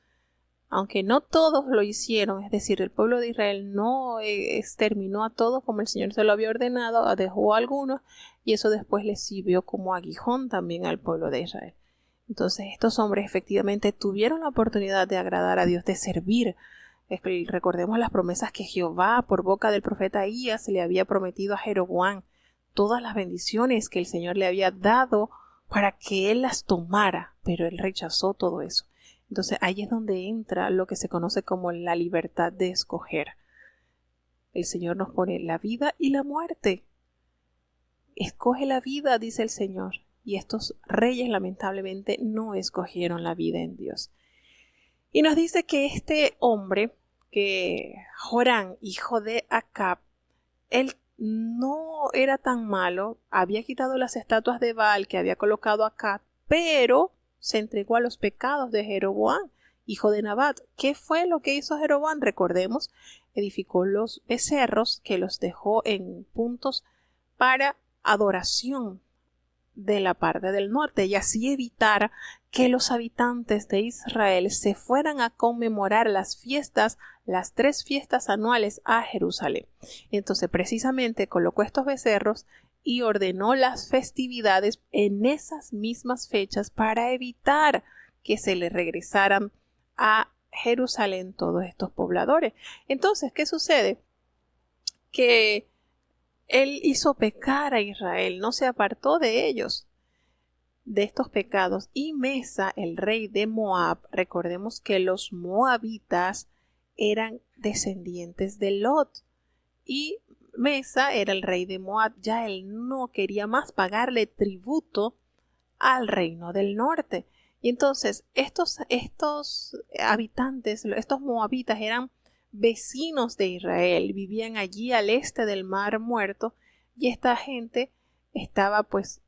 aunque no todos lo hicieron, es decir, el pueblo de Israel no exterminó a todos como el Señor se lo había ordenado, dejó a algunos, y eso después les sirvió como aguijón también al pueblo de Israel. Entonces estos hombres efectivamente tuvieron la oportunidad de agradar a Dios, de servir. Recordemos las promesas que Jehová por boca del profeta Ahías le había prometido a Jeroboam, todas las bendiciones que el Señor le había dado para que él las tomara, pero él rechazó todo eso. Entonces ahí es donde entra lo que se conoce como la libertad de escoger. El Señor nos pone la vida y la muerte. Escoge la vida, dice el Señor, y estos reyes lamentablemente no escogieron la vida en Dios. Y nos dice que este hombre, que Joram, hijo de Acab, él no era tan malo, había quitado las estatuas de Baal que había colocado Acab, pero se entregó a los pecados de Jeroboam, hijo de Nabat. ¿Qué fue lo que hizo Jeroboam? Recordemos, edificó los becerros que los dejó en puntos para adoración de la parte del norte, y así evitar que los habitantes de Israel se fueran a conmemorar las 3 fiestas anuales a Jerusalén. Entonces precisamente colocó estos becerros y ordenó las festividades en esas mismas fechas para evitar que se le regresaran a Jerusalén todos estos pobladores. Entonces, ¿qué sucede? Que él hizo pecar a Israel, no se apartó de ellos. de estos pecados. Y Mesa, el rey de Moab, recordemos que los moabitas eran descendientes de Lot. Y Mesa era el rey de Moab. Ya él no quería más pagarle tributo al reino del norte. Y entonces estos habitantes, estos moabitas, eran vecinos de Israel, vivían allí al este del Mar Muerto, y esta gente estaba pues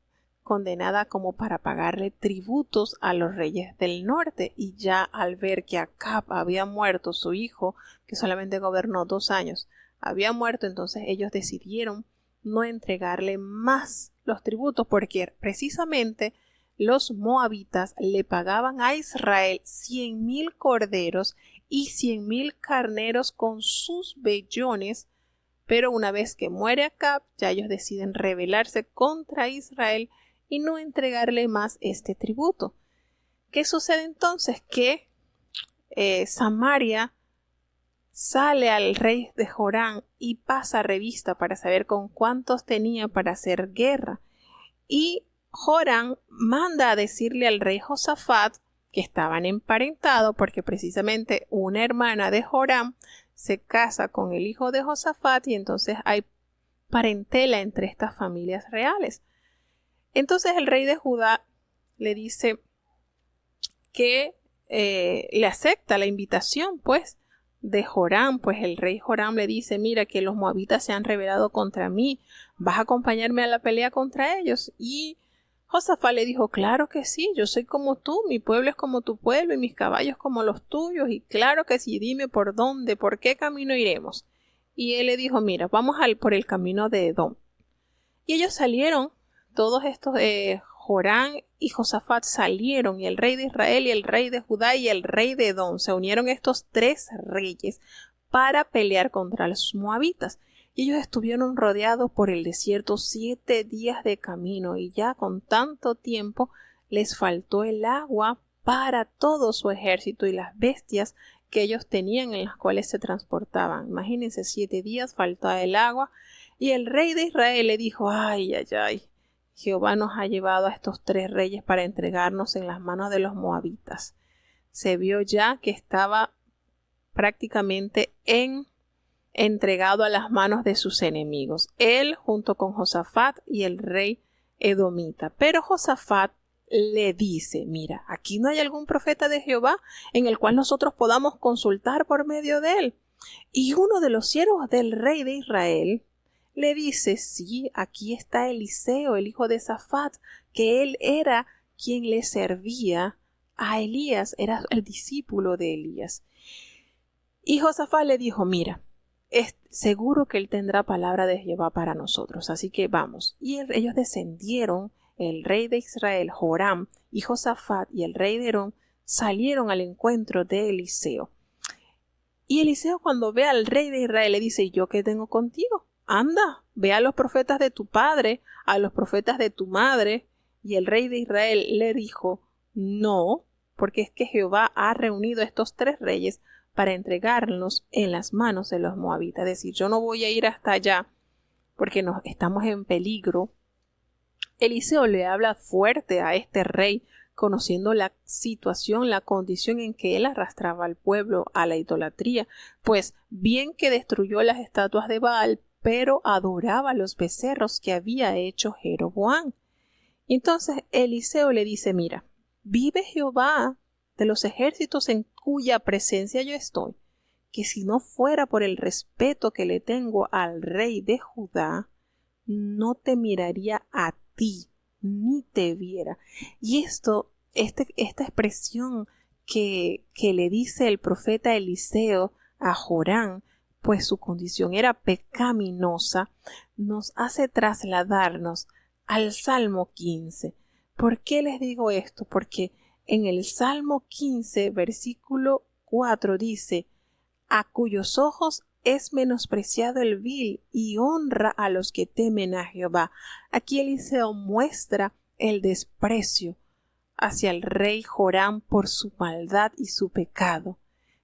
condenada como para pagarle tributos a los reyes del norte. Y ya al ver que Acab había muerto, su hijo, que solamente gobernó 2 años, había muerto, entonces ellos decidieron no entregarle más los tributos, porque precisamente los moabitas le pagaban a Israel 100,000 corderos y 100,000 carneros con sus vellones, pero una vez que muere Acab, ya ellos deciden rebelarse contra Israel y no entregarle más este tributo. ¿Qué sucede entonces? Que Samaria sale al rey de Joram y pasa revista para saber con cuántos tenía para hacer guerra. Y Joram manda a decirle al rey Josafat que estaban emparentados, porque precisamente una hermana de Joram se casa con el hijo de Josafat y entonces hay parentela entre estas familias reales. Entonces el rey de Judá le dice que le acepta la invitación pues de Joram. Pues el rey Joram le dice: mira, que los moabitas se han rebelado contra mí, ¿vas a acompañarme a la pelea contra ellos? Y Josafat le dijo: claro que sí, yo soy como tú, mi pueblo es como tu pueblo y mis caballos como los tuyos, y claro que sí, dime por dónde, por qué camino iremos. Y él le dijo: mira, vamos por el camino de Edom. Y ellos salieron, todos estos, Joram y Josafat salieron, y el rey de Israel y el rey de Judá y el rey de Edom se unieron, estos 3 reyes, para pelear contra los moabitas. Y ellos estuvieron rodeados por el desierto 7 días de camino, y ya con tanto tiempo les faltó el agua para todo su ejército y las bestias que ellos tenían en las cuales se transportaban. Imagínense, 7 días faltaba el agua, y el rey de Israel le dijo: ay, ay, ay, Jehová nos ha llevado a estos 3 reyes para entregarnos en las manos de los moabitas. Se vio ya que estaba prácticamente entregado a las manos de sus enemigos, él junto con Josafat y el rey edomita. Pero Josafat le dice: mira, aquí no hay algún profeta de Jehová en el cual nosotros podamos consultar por medio de él. Y uno de los siervos del rey de Israel le dice: sí, aquí está Eliseo, el hijo de Safat, que él era quien le servía a Elías, era el discípulo de Elías. Y Josafat le dijo: mira, es seguro que él tendrá palabra de Jehová para nosotros, así que vamos. Y ellos descendieron, el rey de Israel, Joram, y Josafat y el rey de Edom salieron al encuentro de Eliseo. Y Eliseo, cuando ve al rey de Israel, le dice: ¿y yo qué tengo contigo? Anda, ve a los profetas de tu padre, a los profetas de tu madre. Y el rey de Israel le dijo: no, porque es que Jehová ha reunido a estos 3 reyes para entregarnos en las manos de los moabitas. Es decir, yo no voy a ir hasta allá porque estamos en peligro. Eliseo le habla fuerte a este rey, conociendo la situación, la condición en que él arrastraba al pueblo a la idolatría, pues bien que destruyó las estatuas de Baal, pero adoraba los becerros que había hecho Jeroboam. Entonces Eliseo le dice: mira, vive Jehová de los ejércitos en cuya presencia yo estoy, que si no fuera por el respeto que le tengo al rey de Judá, no te miraría a ti, ni te viera. Y esta expresión que le dice el profeta Eliseo a Joram, pues su condición era pecaminosa, nos hace trasladarnos al Salmo 15. ¿Por qué les digo esto? Porque en el Salmo 15, versículo 4 dice: a cuyos ojos es menospreciado el vil y honra a los que temen a Jehová. Aquí Eliseo muestra el desprecio hacia el rey Joram por su maldad y su pecado,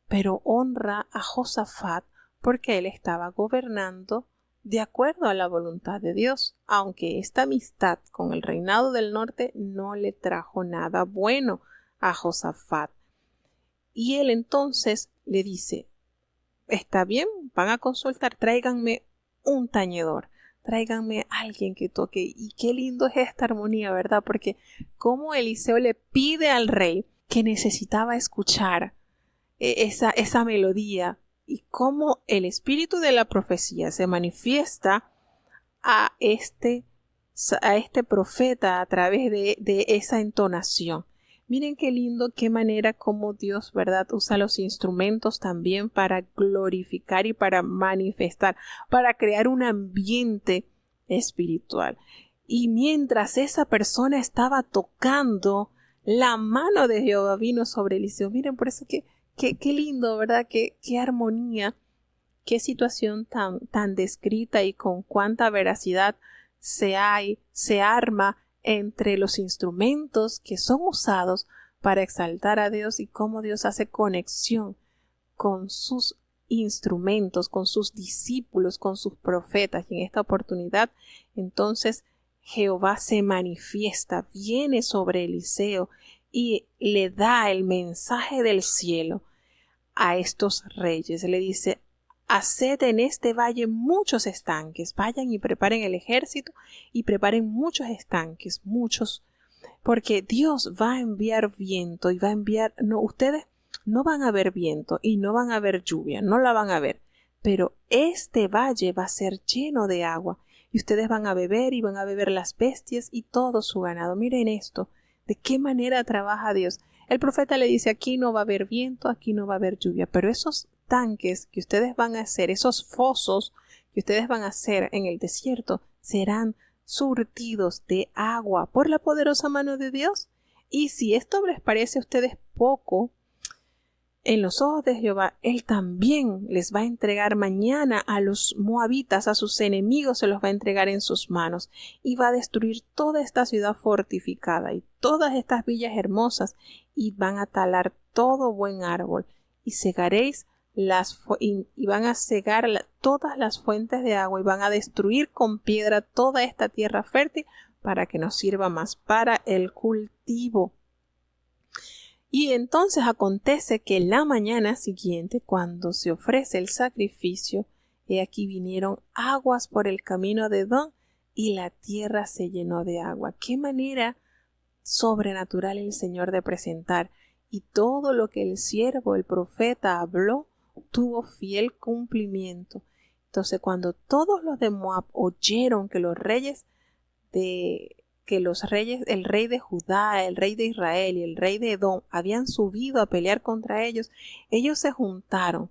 pero honra a Josafat porque él estaba gobernando de acuerdo a la voluntad de Dios, aunque esta amistad con el reinado del norte no le trajo nada bueno a Josafat. Y él entonces le dice, está bien, van a consultar, tráiganme un tañedor, tráiganme a alguien que toque. Y qué lindo es esta armonía, ¿verdad? Porque como Eliseo le pide al rey que necesitaba escuchar esa melodía, y cómo el espíritu de la profecía se manifiesta a este profeta a través de esa entonación. Miren qué lindo, qué manera como Dios, ¿verdad?, usa los instrumentos también para glorificar y para manifestar, para crear un ambiente espiritual. Y mientras esa persona estaba tocando, la mano de Jehová vino sobre Eliseo. Miren, por eso qué lindo, ¿verdad? Qué armonía, qué situación tan descrita y con cuánta veracidad se arma entre los instrumentos que son usados para exaltar a Dios y cómo Dios hace conexión con sus instrumentos, con sus discípulos, con sus profetas. Y en esta oportunidad, entonces, Jehová se manifiesta, viene sobre Eliseo y le da el mensaje del cielo a estos reyes. Le dice, haced en este valle muchos estanques, vayan y preparen el ejército y preparen muchos estanques, muchos, porque Dios va a enviar viento y va a enviar, no, ustedes no van a ver viento y no van a ver lluvia, no la van a ver, pero este valle va a ser lleno de agua y ustedes van a beber y van a beber las bestias y todo su ganado. Miren esto, de qué manera trabaja Dios. El profeta le dice, aquí no va a haber viento, aquí no va a haber lluvia, pero esos tanques que ustedes van a hacer, esos fosos que ustedes van a hacer en el desierto, serán surtidos de agua por la poderosa mano de Dios. Y si esto les parece a ustedes poco, en los ojos de Jehová, Él también les va a entregar mañana a los moabitas, a sus enemigos se los va a entregar en sus manos y va a destruir toda esta ciudad fortificada y todas estas villas hermosas y van a talar todo buen árbol y cegaréis y van a cegar todas las fuentes de agua y van a destruir con piedra toda esta tierra fértil para que nos sirva más para el cultivo. Y entonces acontece que la mañana siguiente, cuando se ofrece el sacrificio, he aquí vinieron aguas por el camino de Edom y la tierra se llenó de agua. Qué manera sobrenatural el Señor de presentar. Y todo lo que el siervo, el profeta, habló, tuvo fiel cumplimiento. Entonces, cuando todos los de Moab oyeron que el rey de Judá, el rey de Israel y el rey de Edom habían subido a pelear contra ellos, ellos se juntaron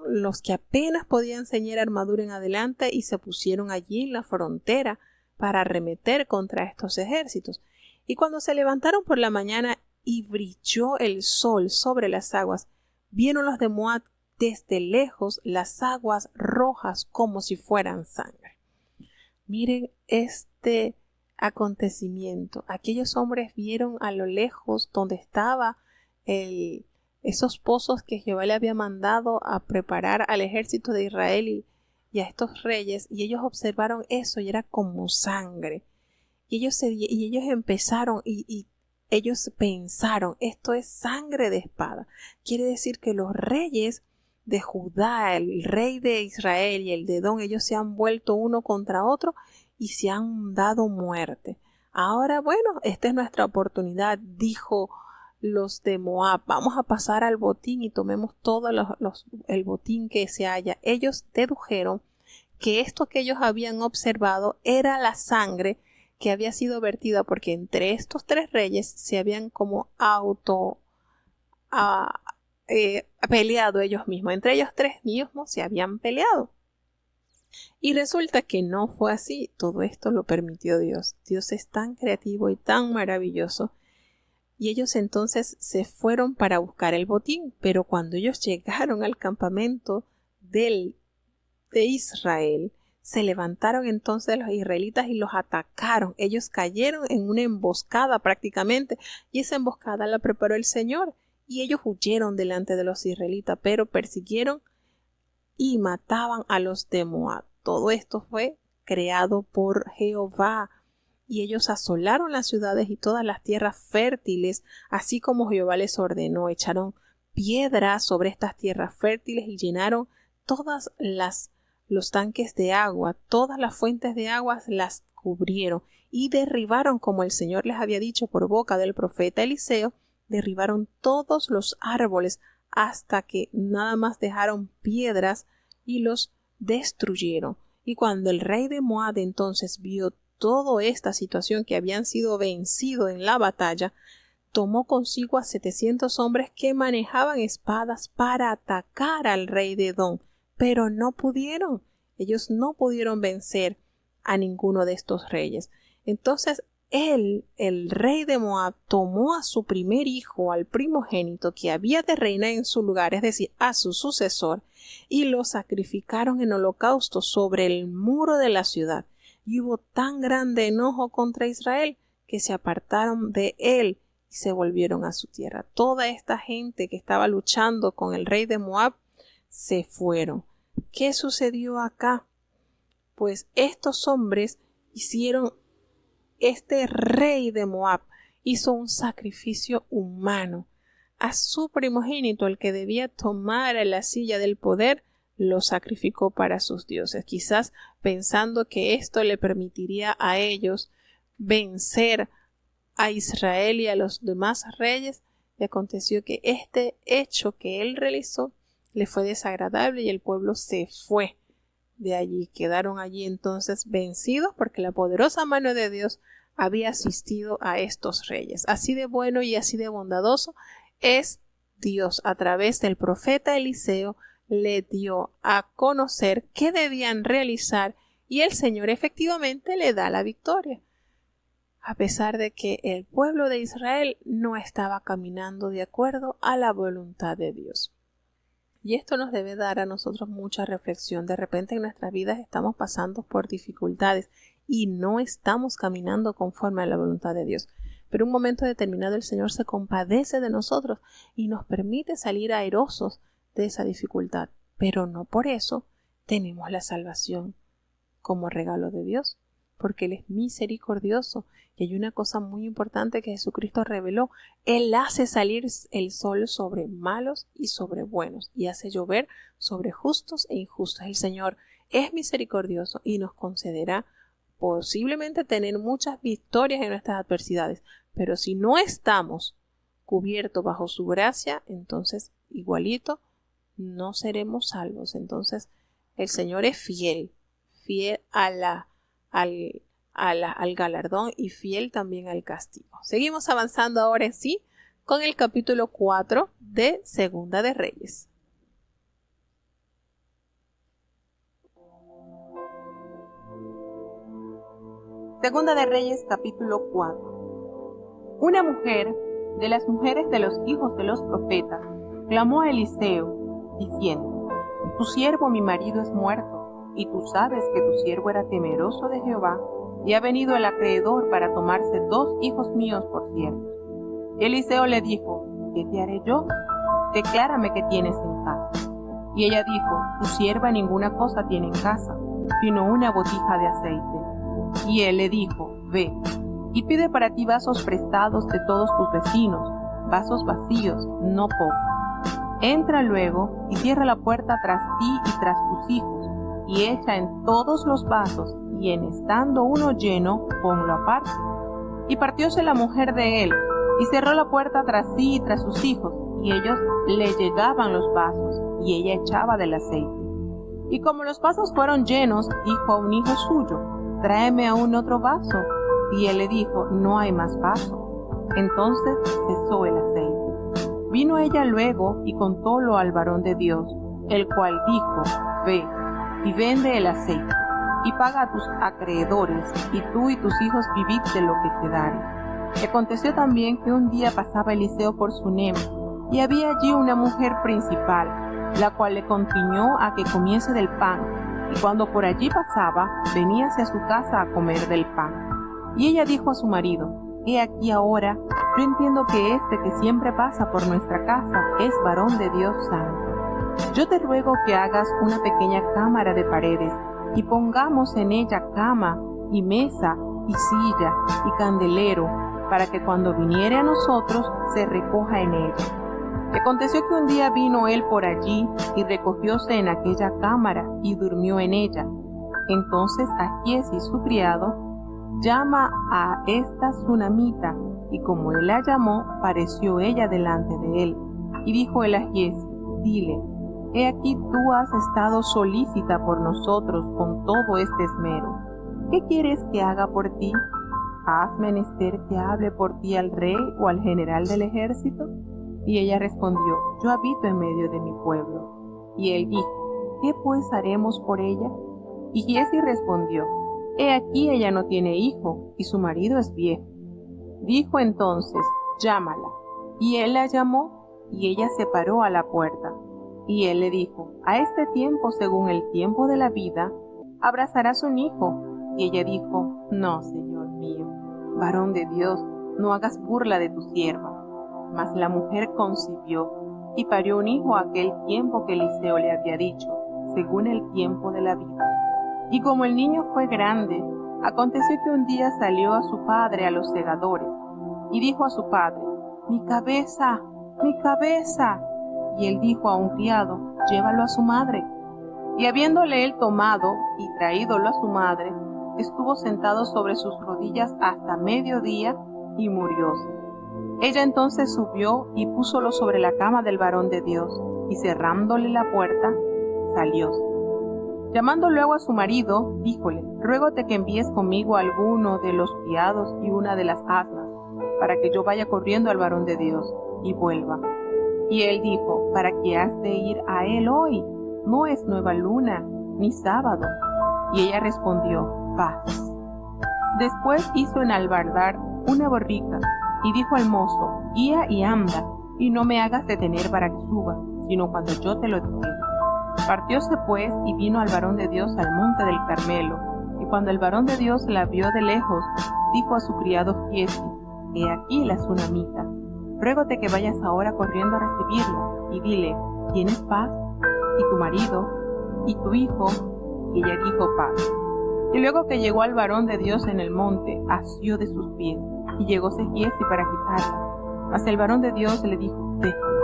los que apenas podían ceñir armadura en adelante y se pusieron allí en la frontera para arremeter contra estos ejércitos. Y cuando se levantaron por la mañana y brilló el sol sobre las aguas, vieron los de Moab desde lejos las aguas rojas como si fueran sangre. Miren este acontecimiento. Aquellos hombres vieron a lo lejos donde estaba esos pozos que Jehová le había mandado a preparar al ejército de Israel y a estos reyes, y ellos observaron eso y era como sangre. Y ellos empezaron y ellos pensaron, esto es sangre de espada. Quiere decir que los reyes de Judá, el rey de Israel y el de Edom, ellos se han vuelto uno contra otro y se han dado muerte. Ahora, bueno, esta es nuestra oportunidad, dijo los de Moab, vamos a pasar al botín y tomemos todo el botín que se haya. Ellos dedujeron que esto que ellos habían observado era la sangre que había sido vertida, porque entre estos tres reyes se habían como peleado ellos mismos. Entre ellos tres mismos se habían peleado. Y resulta que no fue así. Todo esto lo permitió Dios. Dios es tan creativo y tan maravilloso. Y ellos entonces se fueron para buscar el botín. Pero cuando ellos llegaron al campamento de Israel, se levantaron entonces los israelitas y los atacaron. Ellos cayeron en una emboscada prácticamente. Y esa emboscada la preparó el Señor. Y ellos huyeron delante de los israelitas, pero persiguieron y mataban a los de Moab. Todo esto fue creado por Jehová. Y ellos asolaron las ciudades y todas las tierras fértiles, así como Jehová les ordenó. Echaron piedras sobre estas tierras fértiles y llenaron todas los tanques de agua, todas las fuentes de aguas las cubrieron y derribaron, como el Señor les había dicho por boca del profeta Eliseo, derribaron todos los árboles hasta que nada más dejaron piedras y los destruyeron. Y cuando el rey de Moab entonces vio toda esta situación, que habían sido vencidos en la batalla, tomó consigo a 700 hombres que manejaban espadas para atacar al rey de Edom, pero no pudieron. Ellos no pudieron vencer a ninguno de estos reyes. Entonces el rey de Moab, tomó a su primer hijo, al primogénito que había de reinar en su lugar, es decir, a su sucesor, y lo sacrificaron en holocausto sobre el muro de la ciudad. Y hubo tan grande enojo contra Israel que se apartaron de él y se volvieron a su tierra. Toda esta gente que estaba luchando con el rey de Moab se fueron. ¿Qué sucedió acá? Pues estos hombres este rey de Moab hizo un sacrificio humano. A su primogénito, el que debía tomar la silla del poder, lo sacrificó para sus dioses, quizás pensando que esto le permitiría a ellos vencer a Israel y a los demás reyes. Y aconteció que este hecho que él realizó le fue desagradable y el pueblo se fue de allí. Quedaron allí entonces vencidos porque la poderosa mano de Dios había asistido a estos reyes. Así de bueno y así de bondadoso es Dios. A través del profeta Eliseo le dio a conocer qué debían realizar y el Señor efectivamente le da la victoria, a pesar de que el pueblo de Israel no estaba caminando de acuerdo a la voluntad de Dios. Y esto nos debe dar a nosotros mucha reflexión. De repente en nuestras vidas estamos pasando por dificultades y no estamos caminando conforme a la voluntad de Dios. Pero en un momento determinado el Señor se compadece de nosotros y nos permite salir airosos de esa dificultad. Pero no por eso tenemos la salvación como regalo de Dios, porque Él es misericordioso. Y hay una cosa muy importante que Jesucristo reveló: Él hace salir el sol sobre malos y sobre buenos, y hace llover sobre justos e injustos. El Señor es misericordioso y nos concederá posiblemente tener muchas victorias en nuestras adversidades, pero si no estamos cubiertos bajo su gracia, entonces igualito no seremos salvos. Entonces el Señor es fiel al galardón y fiel también al castigo. Seguimos avanzando ahora sí con el capítulo 4 de Segunda de Reyes. Segunda de Reyes, capítulo 4. Una mujer de las mujeres de los hijos de los profetas clamó a Eliseo, diciendo: Tu siervo mi marido es muerto, y tú sabes que tu siervo era temeroso de Jehová, y ha venido el acreedor para tomarse 2 hijos míos por siervos. Eliseo le dijo: ¿Qué te haré yo? Declárame qué tienes en casa. Y ella dijo: Tu sierva ninguna cosa tiene en casa, sino una botija de aceite. Y él le dijo: Ve, y pide para ti vasos prestados de todos tus vecinos, vasos vacíos, no pocos. Entra luego y cierra la puerta tras ti y tras tus hijos, y echa en todos los vasos, y en estando uno lleno, ponlo aparte. Y partióse la mujer de él, y cerró la puerta tras sí y tras sus hijos, y ellos le llegaban los vasos, y ella echaba del aceite. Y como los vasos fueron llenos, dijo a un hijo suyo: Tráeme aún otro vaso. Y él le dijo: No hay más vaso. Entonces cesó el aceite. Vino ella luego y contólo al varón de Dios, el cual dijo: Ve y vende el aceite, y paga a tus acreedores, y tú y tus hijos vivid de lo que quedare. Y aconteció también que un día pasaba Eliseo por Sunem, y había allí una mujer principal, la cual le contiñó a que comiese del pan, y cuando por allí pasaba, venía hacia su casa a comer del pan. Y ella dijo a su marido: He aquí ahora, yo entiendo que este que siempre pasa por nuestra casa es varón de Dios santo. yo te ruego que hagas una pequeña cámara de paredes y pongamos en ella cama y mesa y silla y candelero, para que cuando viniere a nosotros se recoja en ella. Y aconteció que un día vino él por allí y recogióse en aquella cámara y durmió en ella. Entonces Ahiezi, su criado, llama a esta tsunamita, y como él la llamó, pareció ella delante de él. Y dijo él a Ahiezi: dile, he aquí tú has estado solícita por nosotros con todo este esmero. ¿Qué quieres que haga por ti? ¿Has menester que hable por ti al rey o al general del ejército? Y ella respondió: yo habito en medio de mi pueblo. Y él dijo: ¿qué pues haremos por ella? Y Ahiezi respondió: he aquí ella no tiene hijo, y su marido es viejo. Dijo entonces: llámala. Y él la llamó, y ella se paró a la puerta. Y él le dijo: a este tiempo, según el tiempo de la vida, abrazarás un hijo. Y ella dijo: no, Señor mío, varón de Dios, no hagas burla de tu sierva. Mas la mujer concibió, y parió un hijo a aquel tiempo que Eliseo le había dicho, según el tiempo de la vida. Y como el niño fue grande, aconteció que un día salió a su padre a los segadores, y dijo a su padre: mi cabeza, mi cabeza. Y él dijo a un criado: llévalo a su madre. Y habiéndole él tomado y traídolo a su madre, estuvo sentado sobre sus rodillas hasta mediodía, y murióse. Ella entonces subió y púsolo sobre la cama del varón de Dios, y cerrándole la puerta, salióse. Llamando luego a su marido, díjole: ruégote que envíes conmigo a alguno de los criados y una de las asnas, para que yo vaya corriendo al varón de Dios, y vuelva. Y él dijo: ¿para qué has de ir a él hoy? No es nueva luna, ni sábado. Y ella respondió: paz. Después hizo enalbardar una borrica, y dijo al mozo: guía y anda, y no me hagas detener para que suba, sino cuando yo te lo dijere. Partióse pues y vino al varón de Dios al monte del Carmelo, y cuando el varón de Dios la vio de lejos, dijo a su criado Ahiezi: he aquí la tsunamita, ruégote que vayas ahora corriendo a recibirla, y dile: ¿tienes paz? ¿Y tu marido? ¿Y tu hijo? Y ella dijo: paz. Y luego que llegó al varón de Dios en el monte, asió de sus pies, y llegóse Ahiezi para quitarla. Mas el varón de Dios le dijo: déjalo,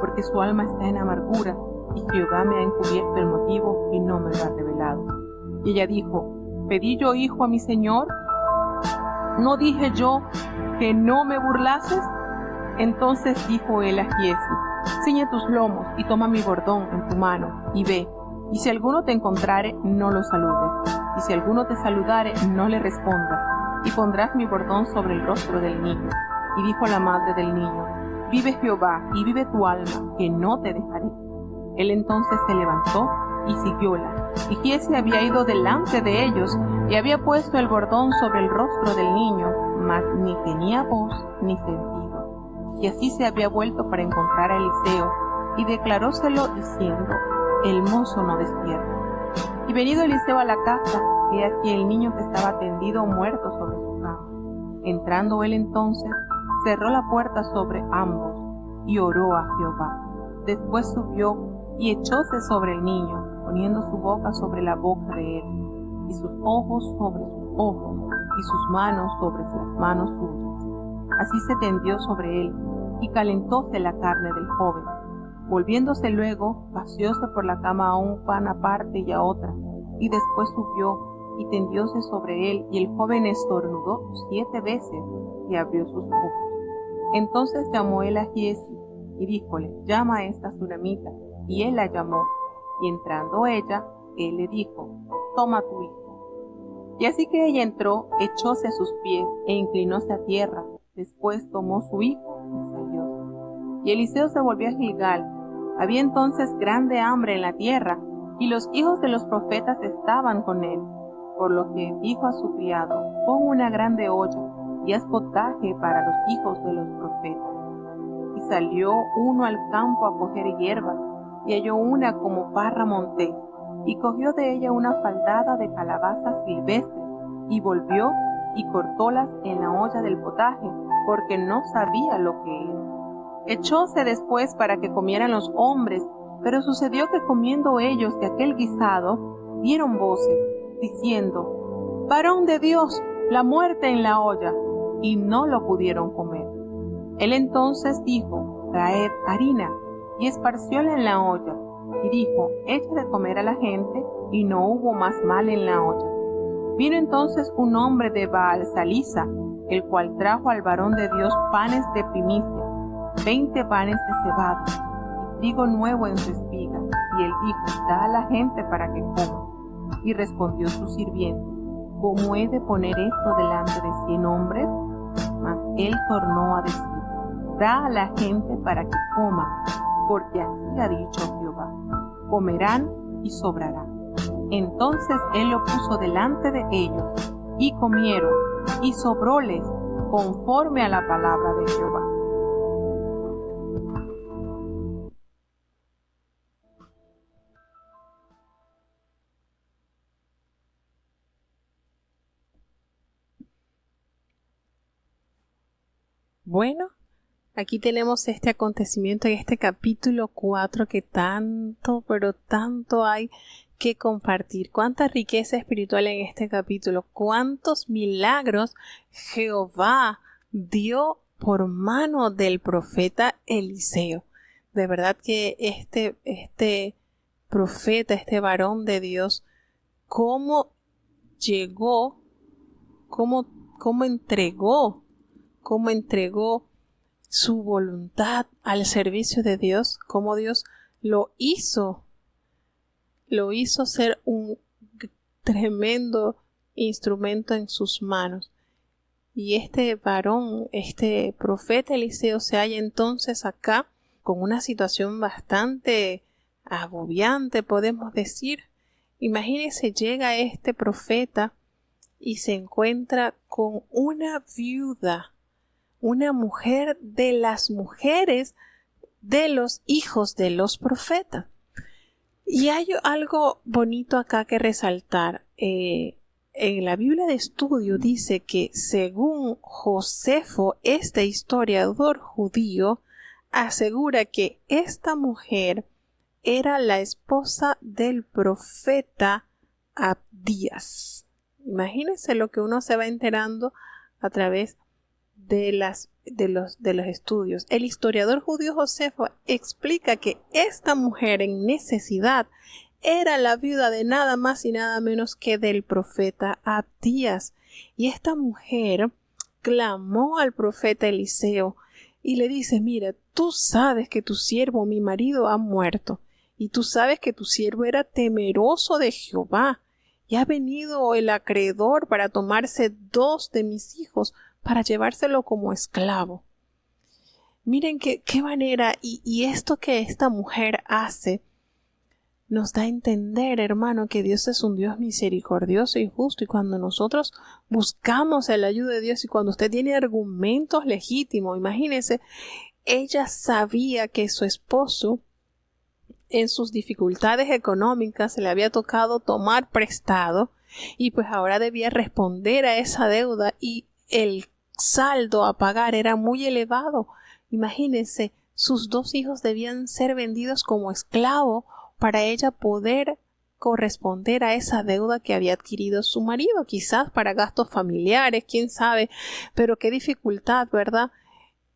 porque su alma está en amargura, y Jehová me ha encubierto el motivo y no me lo ha revelado. Y ella dijo: ¿pedí yo hijo a mi señor? ¿No dije yo que no me burlases? Entonces dijo él a Ahiezi: ciñe tus lomos y toma mi bordón en tu mano, y ve, y si alguno te encontrare, no lo saludes, y si alguno te saludare, no le respondas, y pondrás mi bordón sobre el rostro del niño. Y dijo la madre del niño: vive Jehová, y vive tu alma, que no te dejaré. Él entonces se levantó y siguióla, y Ahiezi había ido delante de ellos, y había puesto el bordón sobre el rostro del niño, mas ni tenía voz ni sentido. Y así se había vuelto para encontrar a Eliseo, y declaróselo diciendo: el mozo no despierta. Y venido Eliseo a la casa, he aquí el niño que estaba tendido muerto sobre su cama. Entrando él entonces, cerró la puerta sobre ambos, y oró a Jehová. Después subió y echóse sobre el niño, poniendo su boca sobre la boca de él, y sus ojos sobre sus ojos, y sus manos sobre las manos suyas. Así se tendió sobre él, y calentóse la carne del joven. Volviéndose luego, paseóse por la cama a un pan aparte y a otra, y después subió y tendióse sobre él, y el joven estornudó 7 veces y abrió sus ojos. Entonces llamó él a Ahiezi, y díjole: llama a esta tsunamita. Y él la llamó, y entrando ella, él le dijo: toma tu hijo. Y así que ella entró, echóse a sus pies, e inclinóse a tierra. Después tomó su hijo y salió. Y Eliseo se volvió a Gilgal. Había entonces grande hambre en la tierra, y los hijos de los profetas estaban con él. Por lo que dijo a su criado: pon una grande olla, y haz potaje para los hijos de los profetas. Y salió uno al campo a coger hierba, y halló una como parra montés, y cogió de ella una faldada de calabazas silvestres, y volvió y cortólas en la olla del potaje, porque no sabía lo que era. Echóse después para que comieran los hombres, Pero sucedió que comiendo ellos de aquel guisado, dieron voces, diciendo: Varón de Dios, la muerte en la olla, y no lo pudieron comer. Él entonces dijo: Traed harina, y esparcióla en la olla, y dijo: Echa de comer a la gente, y no hubo más mal en la olla. Vino entonces un hombre de Baal-Salisa, el cual trajo al varón de Dios panes de primicia, 20 panes de cebada, y trigo nuevo en su espiga, y él dijo: Da a la gente para que coma. Y respondió su sirviente: ¿Cómo he de poner esto delante de 100 hombres? Mas él tornó a decir: Da a la gente para que coma, porque así ha dicho Jehová: comerán y sobrará. Entonces él lo puso delante de ellos, y comieron, y sobróles conforme a la palabra de Jehová. Bueno, aquí tenemos este acontecimiento en este capítulo 4 que tanto, pero tanto hay que compartir. Cuánta riqueza espiritual en este capítulo, cuántos milagros Jehová dio por mano del profeta Eliseo. De verdad que este profeta, este varón de Dios, cómo llegó, cómo entregó su voluntad al servicio de Dios, cómo Dios lo hizo ser un tremendo instrumento en sus manos. Y este varón, este profeta Eliseo, se halla entonces acá con una situación bastante agobiante, podemos decir. Imagínense, llega este profeta y se encuentra con una viuda, una mujer de las mujeres de los hijos de los profetas. Y hay algo bonito acá que resaltar. En la Biblia de estudio dice que según Josefo, este historiador judío, asegura que esta mujer era la esposa del profeta Abdías. Imagínense lo que uno se va enterando a través de los estudios. El historiador judío Josefo explica que esta mujer en necesidad era la viuda de nada más y nada menos que del profeta Abdías. Y esta mujer clamó al profeta Eliseo y le dice: mira, tú sabes que tu siervo, mi marido, ha muerto, y tú sabes que tu siervo era temeroso de Jehová, y ha venido el acreedor para tomarse 2 de mis hijos para llevárselo como esclavo. Miren qué manera, y esto que esta mujer hace nos da a entender, hermano, que Dios es un Dios misericordioso y justo, y cuando nosotros buscamos la ayuda de Dios y cuando usted tiene argumentos legítimos, imagínese, ella sabía que su esposo en sus dificultades económicas se le había tocado tomar prestado y pues ahora debía responder a esa deuda y el saldo a pagar era muy elevado. Imagínense, sus 2 hijos debían ser vendidos como esclavos para ella poder corresponder a esa deuda que había adquirido su marido, quizás para gastos familiares, quién sabe, pero qué dificultad, ¿verdad?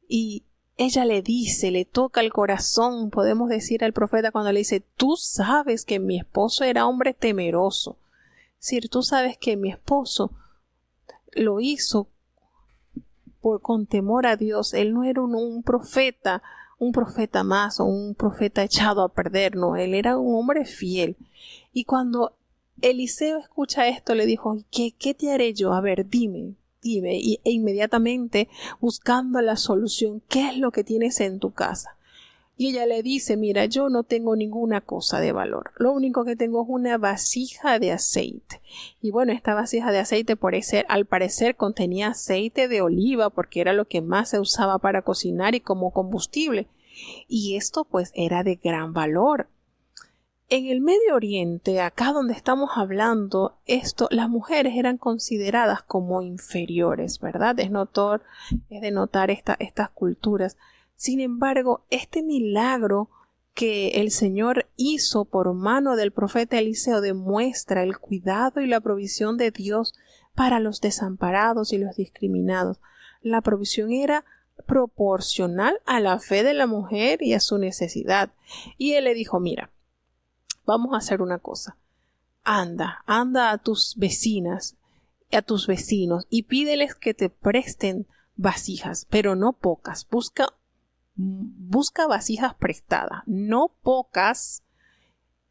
Y ella le dice, le toca el corazón, podemos decir al profeta cuando le dice: tú sabes que mi esposo era hombre temeroso. Es decir, tú sabes que mi esposo lo hizo con temor a Dios. Él no era un profeta más o un profeta echado a perder, no, él era un hombre fiel. Y cuando Eliseo escucha esto, le dijo: ¿qué te haré yo? A ver, dime. E inmediatamente buscando la solución, ¿qué es lo que tienes en tu casa? Y ella le dice: mira, yo no tengo ninguna cosa de valor, lo único que tengo es una vasija de aceite. Y bueno, esta vasija de aceite al parecer contenía aceite de oliva, porque era lo que más se usaba para cocinar y como combustible. Y esto pues era de gran valor. En el Medio Oriente, acá donde estamos hablando, las mujeres eran consideradas como inferiores, ¿verdad? Es de notar estas culturas. Sin embargo, este milagro que el Señor hizo por mano del profeta Eliseo demuestra el cuidado y la provisión de Dios para los desamparados y los discriminados. La provisión era proporcional a la fe de la mujer y a su necesidad. Y él le dijo, mira, vamos a hacer una cosa. Anda a tus vecinas, a tus vecinos y pídeles que te presten vasijas, pero no pocas. Busca vasijas prestadas, no pocas,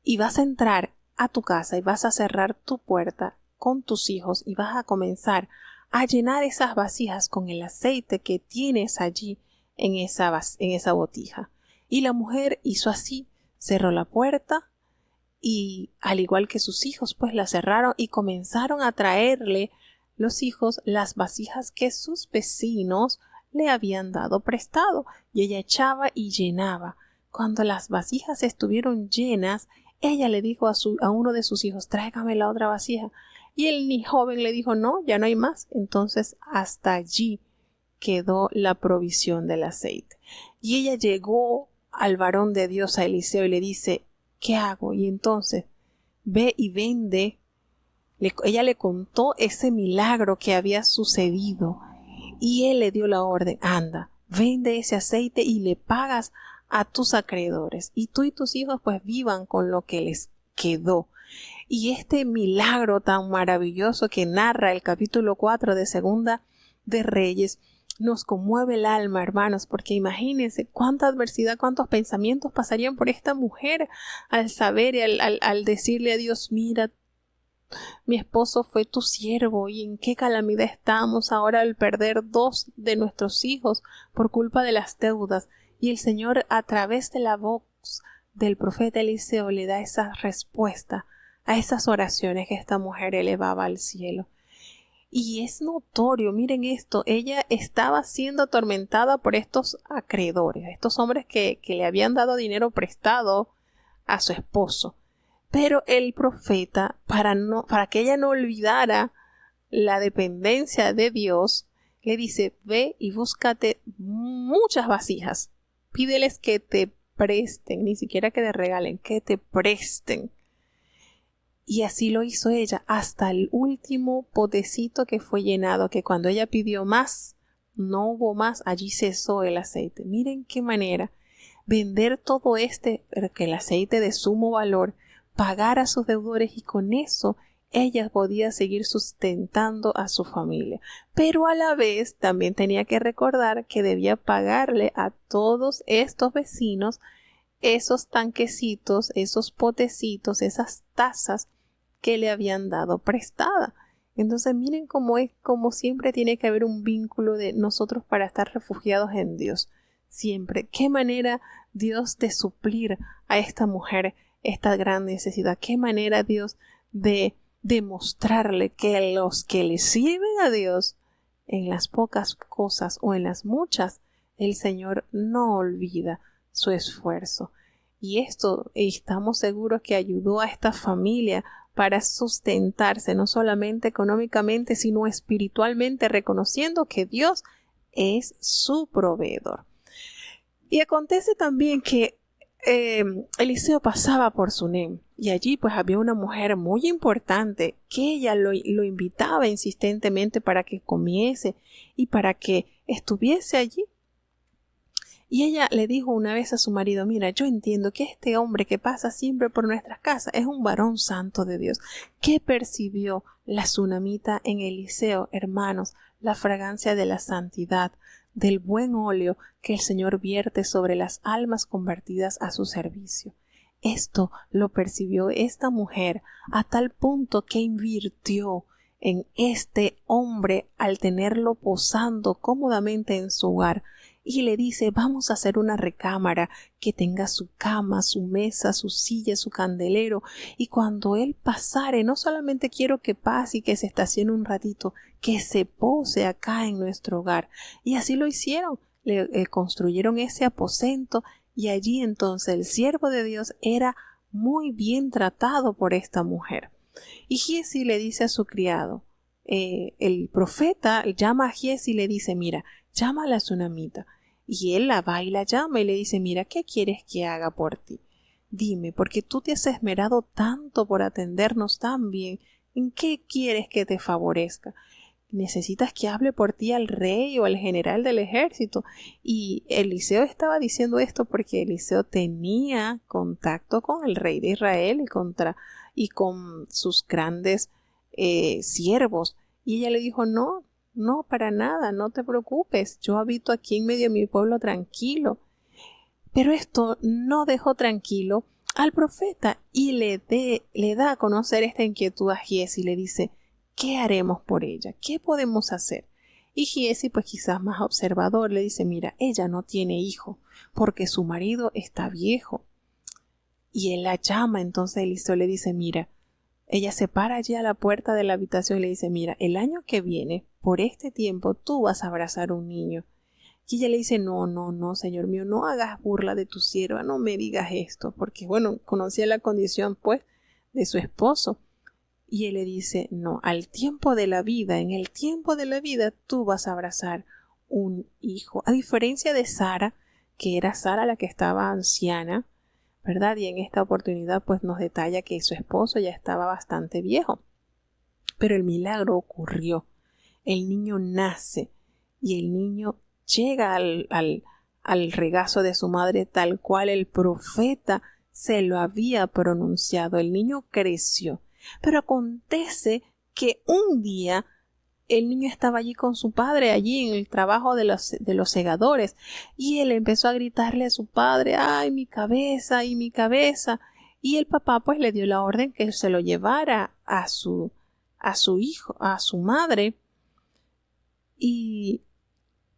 y vas a entrar a tu casa y vas a cerrar tu puerta con tus hijos y vas a comenzar a llenar esas vasijas con el aceite que tienes allí en esa botija. Y la mujer hizo así, cerró la puerta y al igual que sus hijos, pues la cerraron y comenzaron a traerle los hijos las vasijas que sus vecinos le habían dado prestado, y ella echaba y llenaba. Cuando las vasijas estuvieron llenas, ella le dijo a uno de sus hijos, tráigame la otra vasija. Y el joven le dijo, no, ya no hay más. Entonces hasta allí quedó la provisión del aceite. Y ella llegó al varón de Dios, a Eliseo, y le dice, ¿qué hago? Y entonces ve y vende. Ella le contó ese milagro que había sucedido. Y él le dio la orden, anda, vende ese aceite y le pagas a tus acreedores. Y tú y tus hijos pues vivan con lo que les quedó. Y este milagro tan maravilloso que narra el capítulo 4 de Segunda de Reyes nos conmueve el alma, hermanos, porque imagínense cuánta adversidad, cuántos pensamientos pasarían por esta mujer al saber y al decirle a Dios, mira, mi esposo fue tu siervo y en qué calamidad estamos ahora al perder 2 de nuestros hijos por culpa de las deudas. Y el Señor a través de la voz del profeta Eliseo le da esa respuesta a esas oraciones que esta mujer elevaba al cielo. Y es notorio, miren esto, ella estaba siendo atormentada por estos acreedores, estos hombres que le habían dado dinero prestado a su esposo. Pero el profeta, para que ella no olvidara la dependencia de Dios, le dice, ve y búscate muchas vasijas. Pídeles que te presten, ni siquiera que te regalen, que te presten. Y así lo hizo ella hasta el último potecito que fue llenado, que cuando ella pidió más, no hubo más, allí cesó el aceite. Miren qué manera. Vender todo que el aceite de sumo valor, pagar a sus deudores y con eso ella podía seguir sustentando a su familia. Pero a la vez también tenía que recordar que debía pagarle a todos estos vecinos esos tanquecitos, esos potecitos, esas tazas que le habían dado prestada. Entonces miren cómo es, como siempre tiene que haber un vínculo de nosotros para estar refugiados en Dios. Siempre. Qué manera Dios de suplir a esta mujer esta gran necesidad. Qué manera Dios de demostrarle que los que le sirven a Dios en las pocas cosas o en las muchas, el Señor no olvida su esfuerzo. Y esto estamos seguros que ayudó a esta familia para sustentarse no solamente económicamente, sino espiritualmente, reconociendo que Dios es su proveedor. Y acontece también que Eliseo pasaba por Sunem y allí pues había una mujer muy importante que ella lo invitaba insistentemente para que comiese y para que estuviese allí. Y ella le dijo una vez a su marido, mira, yo entiendo que este hombre que pasa siempre por nuestras casas es un varón santo de Dios. ¿Qué percibió la sunamita en Eliseo, hermanos? La fragancia de la santidad, del buen óleo que el Señor vierte sobre las almas convertidas a su servicio. Esto lo percibió esta mujer a tal punto que invirtió en este hombre al tenerlo posando cómodamente en su hogar y le dice, vamos a hacer una recámara que tenga su cama, su mesa, su silla, su candelero, y cuando él pasare, no solamente quiero que pase y que se estacione un ratito, que se pose acá en nuestro hogar. Y así lo hicieron, le construyeron ese aposento y allí entonces el siervo de Dios era muy bien tratado por esta mujer. Y Giezi le dice a su criado, el profeta llama a Giezi y le dice, mira, llama a la sunamita Y él la va y la llama y le dice, mira, ¿qué quieres que haga por ti? Dime, porque tú te has esmerado tanto por atendernos tan bien, ¿en qué quieres que te favorezca? ¿Necesitas que hable por ti al rey o al general del ejército? Y Eliseo estaba diciendo esto porque Eliseo tenía contacto con el rey de Israel y con sus grandes siervos. Y ella le dijo, no, no, para nada, no te preocupes, yo habito aquí en medio de mi pueblo tranquilo. Pero esto no dejó tranquilo al profeta y le da a conocer esta inquietud a Giezi y le dice, ¿qué haremos por ella? ¿Qué podemos hacer? Y Giezi, pues quizás más observador, le dice, mira, ella no tiene hijo porque su marido está viejo. Y él la llama, entonces Eliseo le dice, mira, ella se para allí a la puerta de la habitación y le dice, mira, el año que viene, por este tiempo, tú vas a abrazar un niño. Y ella le dice, no, no, no, señor mío, no hagas burla de tu sierva, no me digas esto, porque bueno, conocía la condición pues de su esposo. Y él le dice, no, al tiempo de la vida, en el tiempo de la vida, tú vas a abrazar un hijo. A diferencia de Sara, que era Sara la que estaba anciana, ¿verdad? Y en esta oportunidad pues nos detalla que su esposo ya estaba bastante viejo. Pero el milagro ocurrió. El niño nace y el niño llega al regazo de su madre tal cual el profeta se lo había pronunciado. El niño creció. Pero acontece que un día el niño estaba allí con su padre, allí en el trabajo de los segadores, y él empezó a gritarle a su padre, ¡ay, mi cabeza y mi cabeza! Y el papá pues le dio la orden que se lo llevara a su hijo, a su madre, y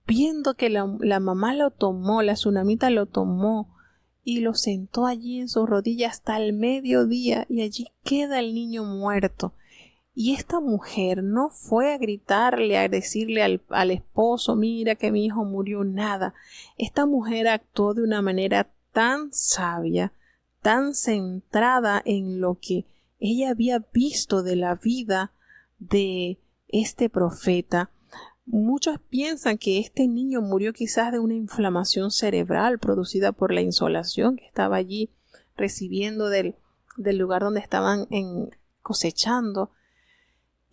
viendo que la mamá lo tomó, la tsunamita lo tomó y lo sentó allí en sus rodillas hasta el mediodía, y allí queda el niño muerto. Y esta mujer no fue a gritarle, a decirle al esposo, mira que mi hijo murió, nada. Esta mujer actuó de una manera tan sabia, tan centrada en lo que ella había visto de la vida de este profeta. Muchos piensan que este niño murió quizás de una inflamación cerebral producida por la insolación que estaba allí recibiendo del lugar donde estaban cosechando.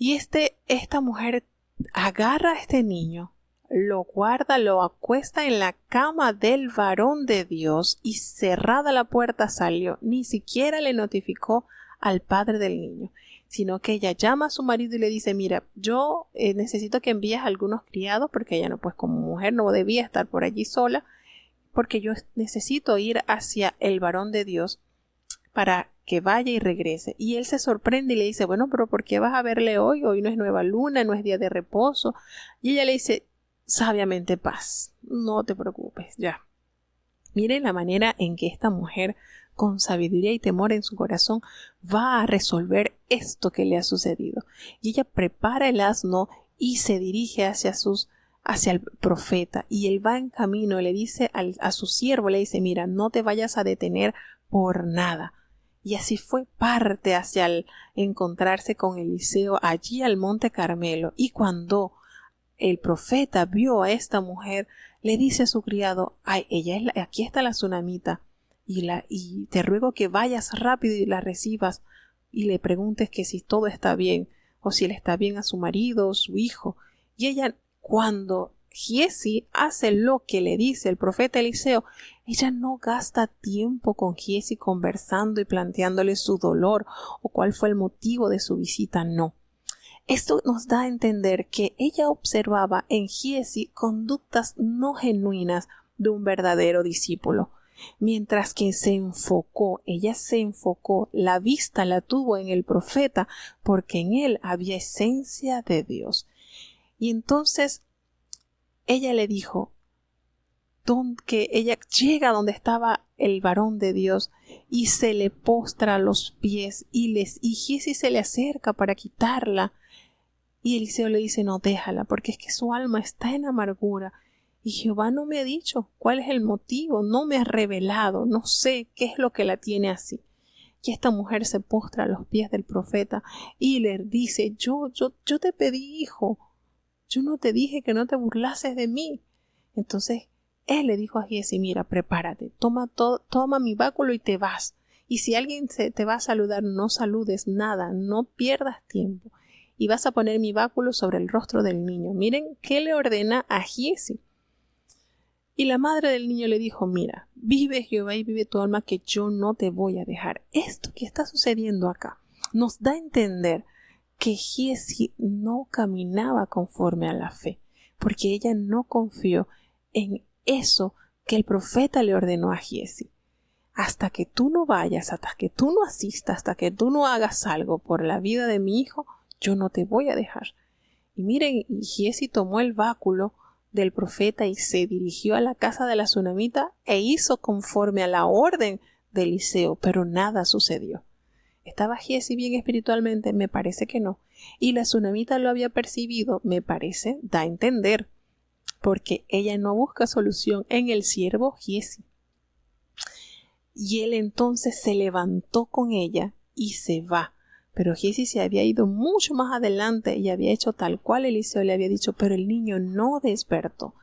Y esta mujer agarra a este niño, lo guarda, lo acuesta en la cama del varón de Dios y cerrada la puerta salió. Ni siquiera le notificó al padre del niño, sino que ella llama a su marido y le dice, mira, yo necesito que envíes a algunos criados porque ella no, pues como mujer no debía estar por allí sola, porque yo necesito ir hacia el varón de Dios para que vaya y regrese. Y él se sorprende y le dice, bueno, pero ¿por qué vas a verle hoy? Hoy no es nueva luna, no es día de reposo. Y ella le dice, sabiamente, paz, no te preocupes, ya. Miren la manera en que esta mujer, con sabiduría y temor en su corazón, va a resolver esto que le ha sucedido. Y ella prepara el asno y se dirige hacia el profeta, y él va en camino, le dice a su siervo, le dice, mira, no te vayas a detener por nada. Y así fue, parte hacia el encontrarse con Eliseo allí al monte Carmelo. Y cuando el profeta vio a esta mujer, le dice a su criado, ay, aquí está la tsunamita, y te ruego que vayas rápido y la recibas y le preguntes que si todo está bien, o si él está bien a su marido o su hijo. Y ella, cuando Giezi hace lo que le dice el profeta Eliseo, ella no gasta tiempo con Giezi conversando y planteándole su dolor o cuál fue el motivo de su visita, no. Esto nos da a entender que ella observaba en Giezi conductas no genuinas de un verdadero discípulo. Mientras que ella se enfocó, la vista la tuvo en el profeta porque en él había esencia de Dios. Y entonces ella le dijo que ella llega donde estaba el varón de Dios y se le postra a los pies y Giezi se le acerca para quitarla. Y Eliseo le dice, no, déjala, porque es que su alma está en amargura. Y Jehová no me ha dicho cuál es el motivo, no me ha revelado, no sé qué es lo que la tiene así. Y esta mujer se postra a los pies del profeta y le dice, yo te pedí hijo, yo no te dije que no te burlases de mí. Entonces él le dijo a Giesi, mira, prepárate, toma mi báculo y te vas. Y si alguien te va a saludar, no saludes nada, no pierdas tiempo. Y vas a poner mi báculo sobre el rostro del niño. Miren qué le ordena a Giesi. Y la madre del niño le dijo, mira, vive Jehová y vive tu alma, que yo no te voy a dejar. Esto que está sucediendo acá nos da a entender que Giesi no caminaba conforme a la fe, porque ella no confió en eso que el profeta le ordenó a Giesi. Hasta que tú no vayas, hasta que tú no asistas, hasta que tú no hagas algo por la vida de mi hijo, yo no te voy a dejar. Y miren, Giesi tomó el báculo del profeta y se dirigió a la casa de la tsunamita e hizo conforme a la orden de Eliseo, pero nada sucedió. ¿Estaba Giesi bien espiritualmente? Me parece que no. Y la tsunamita lo había percibido, me parece, da a entender, porque ella no busca solución en el siervo Giesi. Y él entonces se levantó con ella y se va. Pero Giesi se había ido mucho más adelante y había hecho tal cual Eliseo le había dicho, pero el niño no despertó.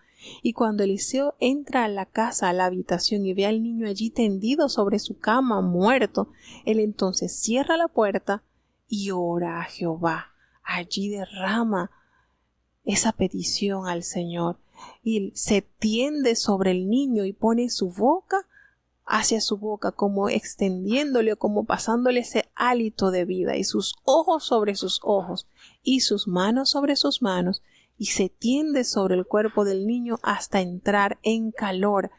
Y cuando Eliseo entra a la casa, a la habitación, y ve al niño allí tendido sobre su cama, muerto, él entonces cierra la puerta y ora a Jehová. Allí derrama esa petición al Señor y se tiende sobre el niño y pone su boca hacia su boca, como extendiéndole o como pasándole ese hálito de vida, y sus ojos sobre sus ojos y sus manos sobre sus manos, y se tiende sobre el cuerpo del niño hasta entrar en calor.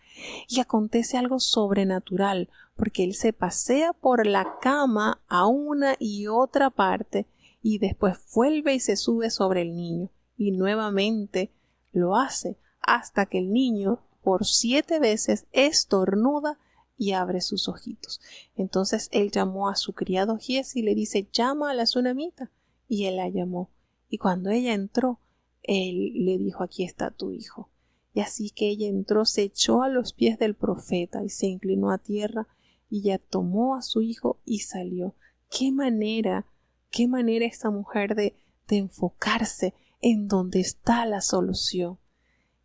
Y acontece algo sobrenatural, porque él se pasea por la cama a una y otra parte y después vuelve y se sube sobre el niño, y nuevamente lo hace hasta que el niño por 7 veces estornuda y abre sus ojitos. Entonces él llamó a su criado Giesi y le dice, llama a la tsunamita. Y él la llamó. Y cuando ella entró, él le dijo, aquí está tu hijo. Y así que ella entró, se echó a los pies del profeta y se inclinó a tierra, y ella tomó a su hijo y salió. Qué manera esta mujer de enfocarse en donde está la solución.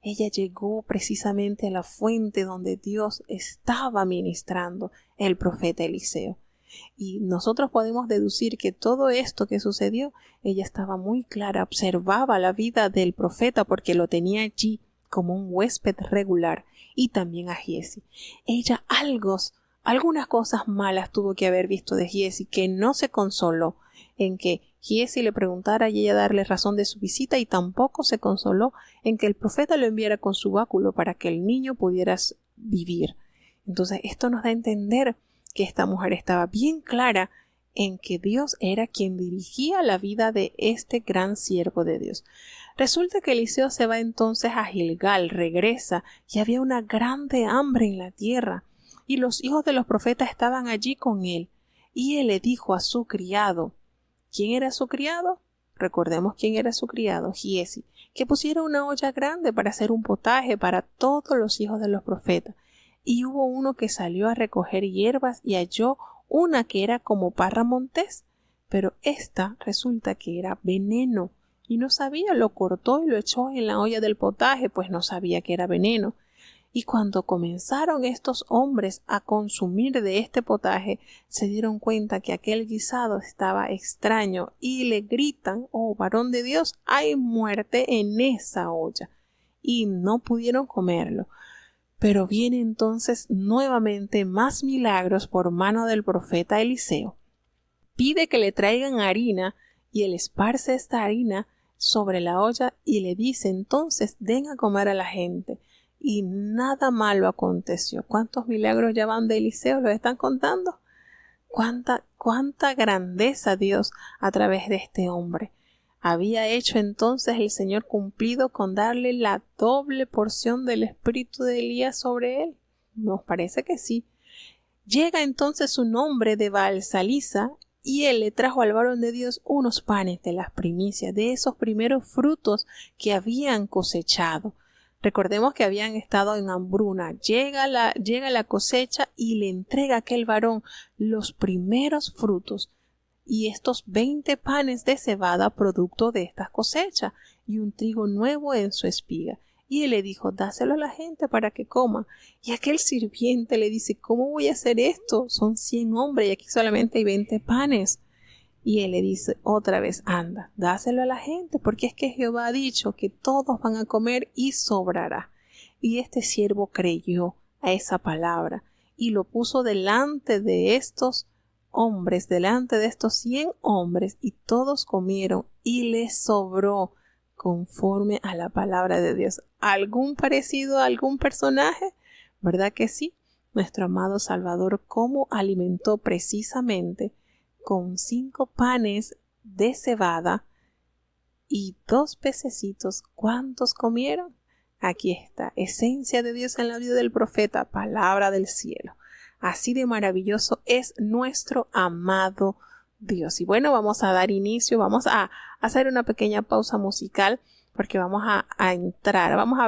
Ella llegó precisamente a la fuente donde Dios estaba ministrando, el profeta Eliseo. Y nosotros podemos deducir que todo esto que sucedió, ella estaba muy clara, observaba la vida del profeta porque lo tenía allí como un huésped regular, y también a Giesi. Ella algunas cosas malas tuvo que haber visto de Giesi, que no se consoló en que Giesi le preguntara y ella darle razón de su visita, y tampoco se consoló en que el profeta lo enviara con su báculo para que el niño pudiera vivir. Entonces esto nos da a entender que esta mujer estaba bien clara en que Dios era quien dirigía la vida de este gran siervo de Dios. Resulta que Eliseo se va entonces a Gilgal, regresa, y había una grande hambre en la tierra, y los hijos de los profetas estaban allí con él. Y él le dijo a su criado, ¿quién era su criado? Recordemos quién era su criado, Giesi, que pusiera una olla grande para hacer un potaje para todos los hijos de los profetas. Y hubo uno que salió a recoger hierbas y halló una que era como parra montés, pero esta resulta que era veneno, y no sabía, lo cortó y lo echó en la olla del potaje, pues no sabía que era veneno. Y cuando comenzaron estos hombres a consumir de este potaje, se dieron cuenta que aquel guisado estaba extraño y le gritan, oh varón de Dios, hay muerte en esa olla. Y no pudieron comerlo. Pero viene entonces nuevamente más milagros por mano del profeta Eliseo. Pide que le traigan harina y él esparce esta harina sobre la olla y le dice, entonces den a comer a la gente. Y nada malo aconteció. ¿Cuántos milagros ya van de Eliseo? ¿Los están contando? ¿Cuánta grandeza Dios a través de este hombre? ¿Había hecho entonces el Señor cumplido con darle la doble porción del espíritu de Elías sobre él? Nos parece que sí. Llega entonces un hombre de Baal-Salisa y él le trajo al varón de Dios unos panes de las primicias, de esos primeros frutos que habían cosechado. Recordemos que habían estado en hambruna. Llega la cosecha y le entrega a aquel varón los primeros frutos y estos 20 panes de cebada producto de estas cosechas y un trigo nuevo en su espiga. Y él le dijo: dáselo a la gente para que coma. Y aquel sirviente le dice: ¿cómo voy a hacer esto? Son 100 hombres y aquí solamente hay 20 panes. Y él le dice otra vez: anda, dáselo a la gente, porque es que Jehová ha dicho que todos van a comer y sobrará. Y este siervo creyó a esa palabra y lo puso delante de estos hombres, delante de estos 100 hombres, y todos comieron y les sobró conforme a la palabra de Dios. ¿Algún parecido a algún personaje? ¿Verdad que sí? Nuestro amado Salvador, ¿cómo alimentó precisamente con 5 panes de cebada y 2 pececitos? ¿Cuántos comieron? Aquí está, esencia de Dios en la vida del profeta, palabra del cielo. Así de maravilloso es nuestro amado Dios. Y bueno, vamos a dar inicio, vamos a hacer una pequeña pausa musical porque vamos a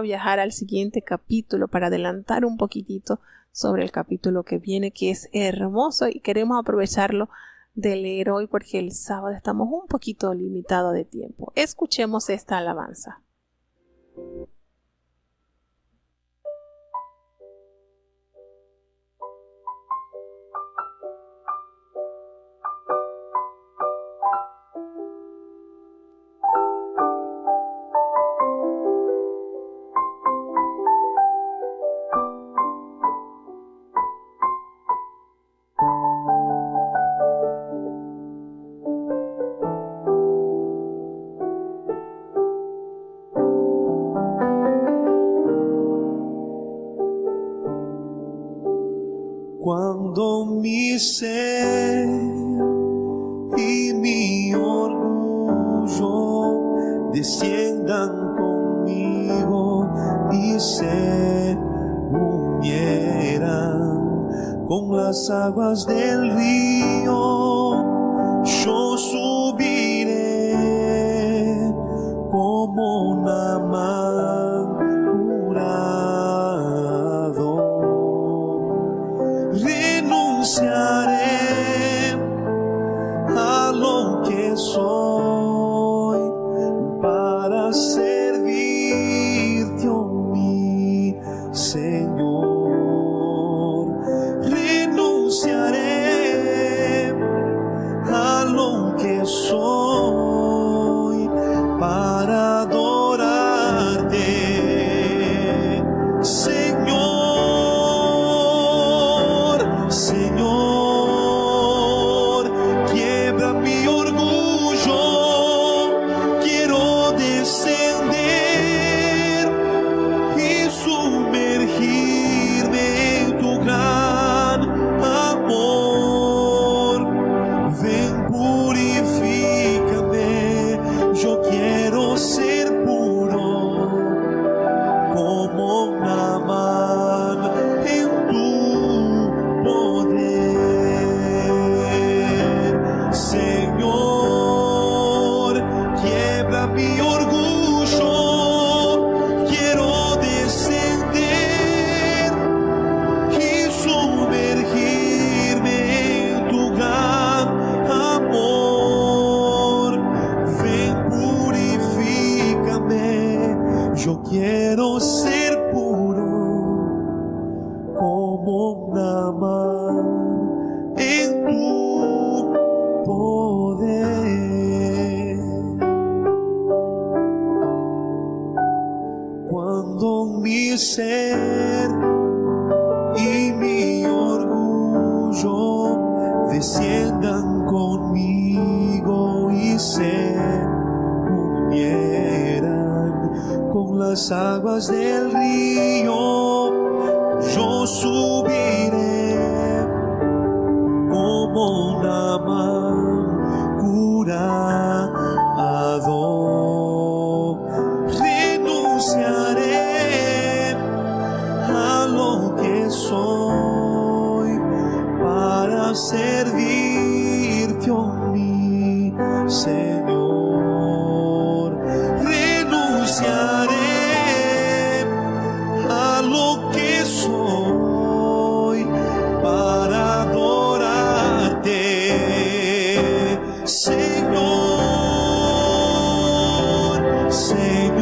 viajar al siguiente capítulo para adelantar un poquitito sobre el capítulo que viene, que es hermoso y queremos aprovecharlo de leer hoy porque el sábado estamos un poquito limitados de tiempo. Escuchemos esta alabanza. Cuando mi ser y mi orgullo desciendan conmigo y se unieran con las aguas del río, yo subiré como una renunciaré a lo que soy para servirte, oh mi Señor. Renunciaré a lo que soy para adorarte, Señor. Señor, quiebra mi orgullo, quiero descender y sumergirme en tu gran amor. Ven, purifícame, yo quiero ser puro como una man en tu poder. Señor, quiebra mi orgullo, quiero descender y sumergirme en tu gran amor. Ven, purifícame, yo quiero ser puro como una man en tu poder. Cuando mi ser y mi orgullo desciendan conmigo y se unieran con las aguas del río, yo subiré como una man curado. Renunciaré a lo que soy para servirte, oh mi Señor. Renunciaré a lo que soy para adorarte, Señor. Señor,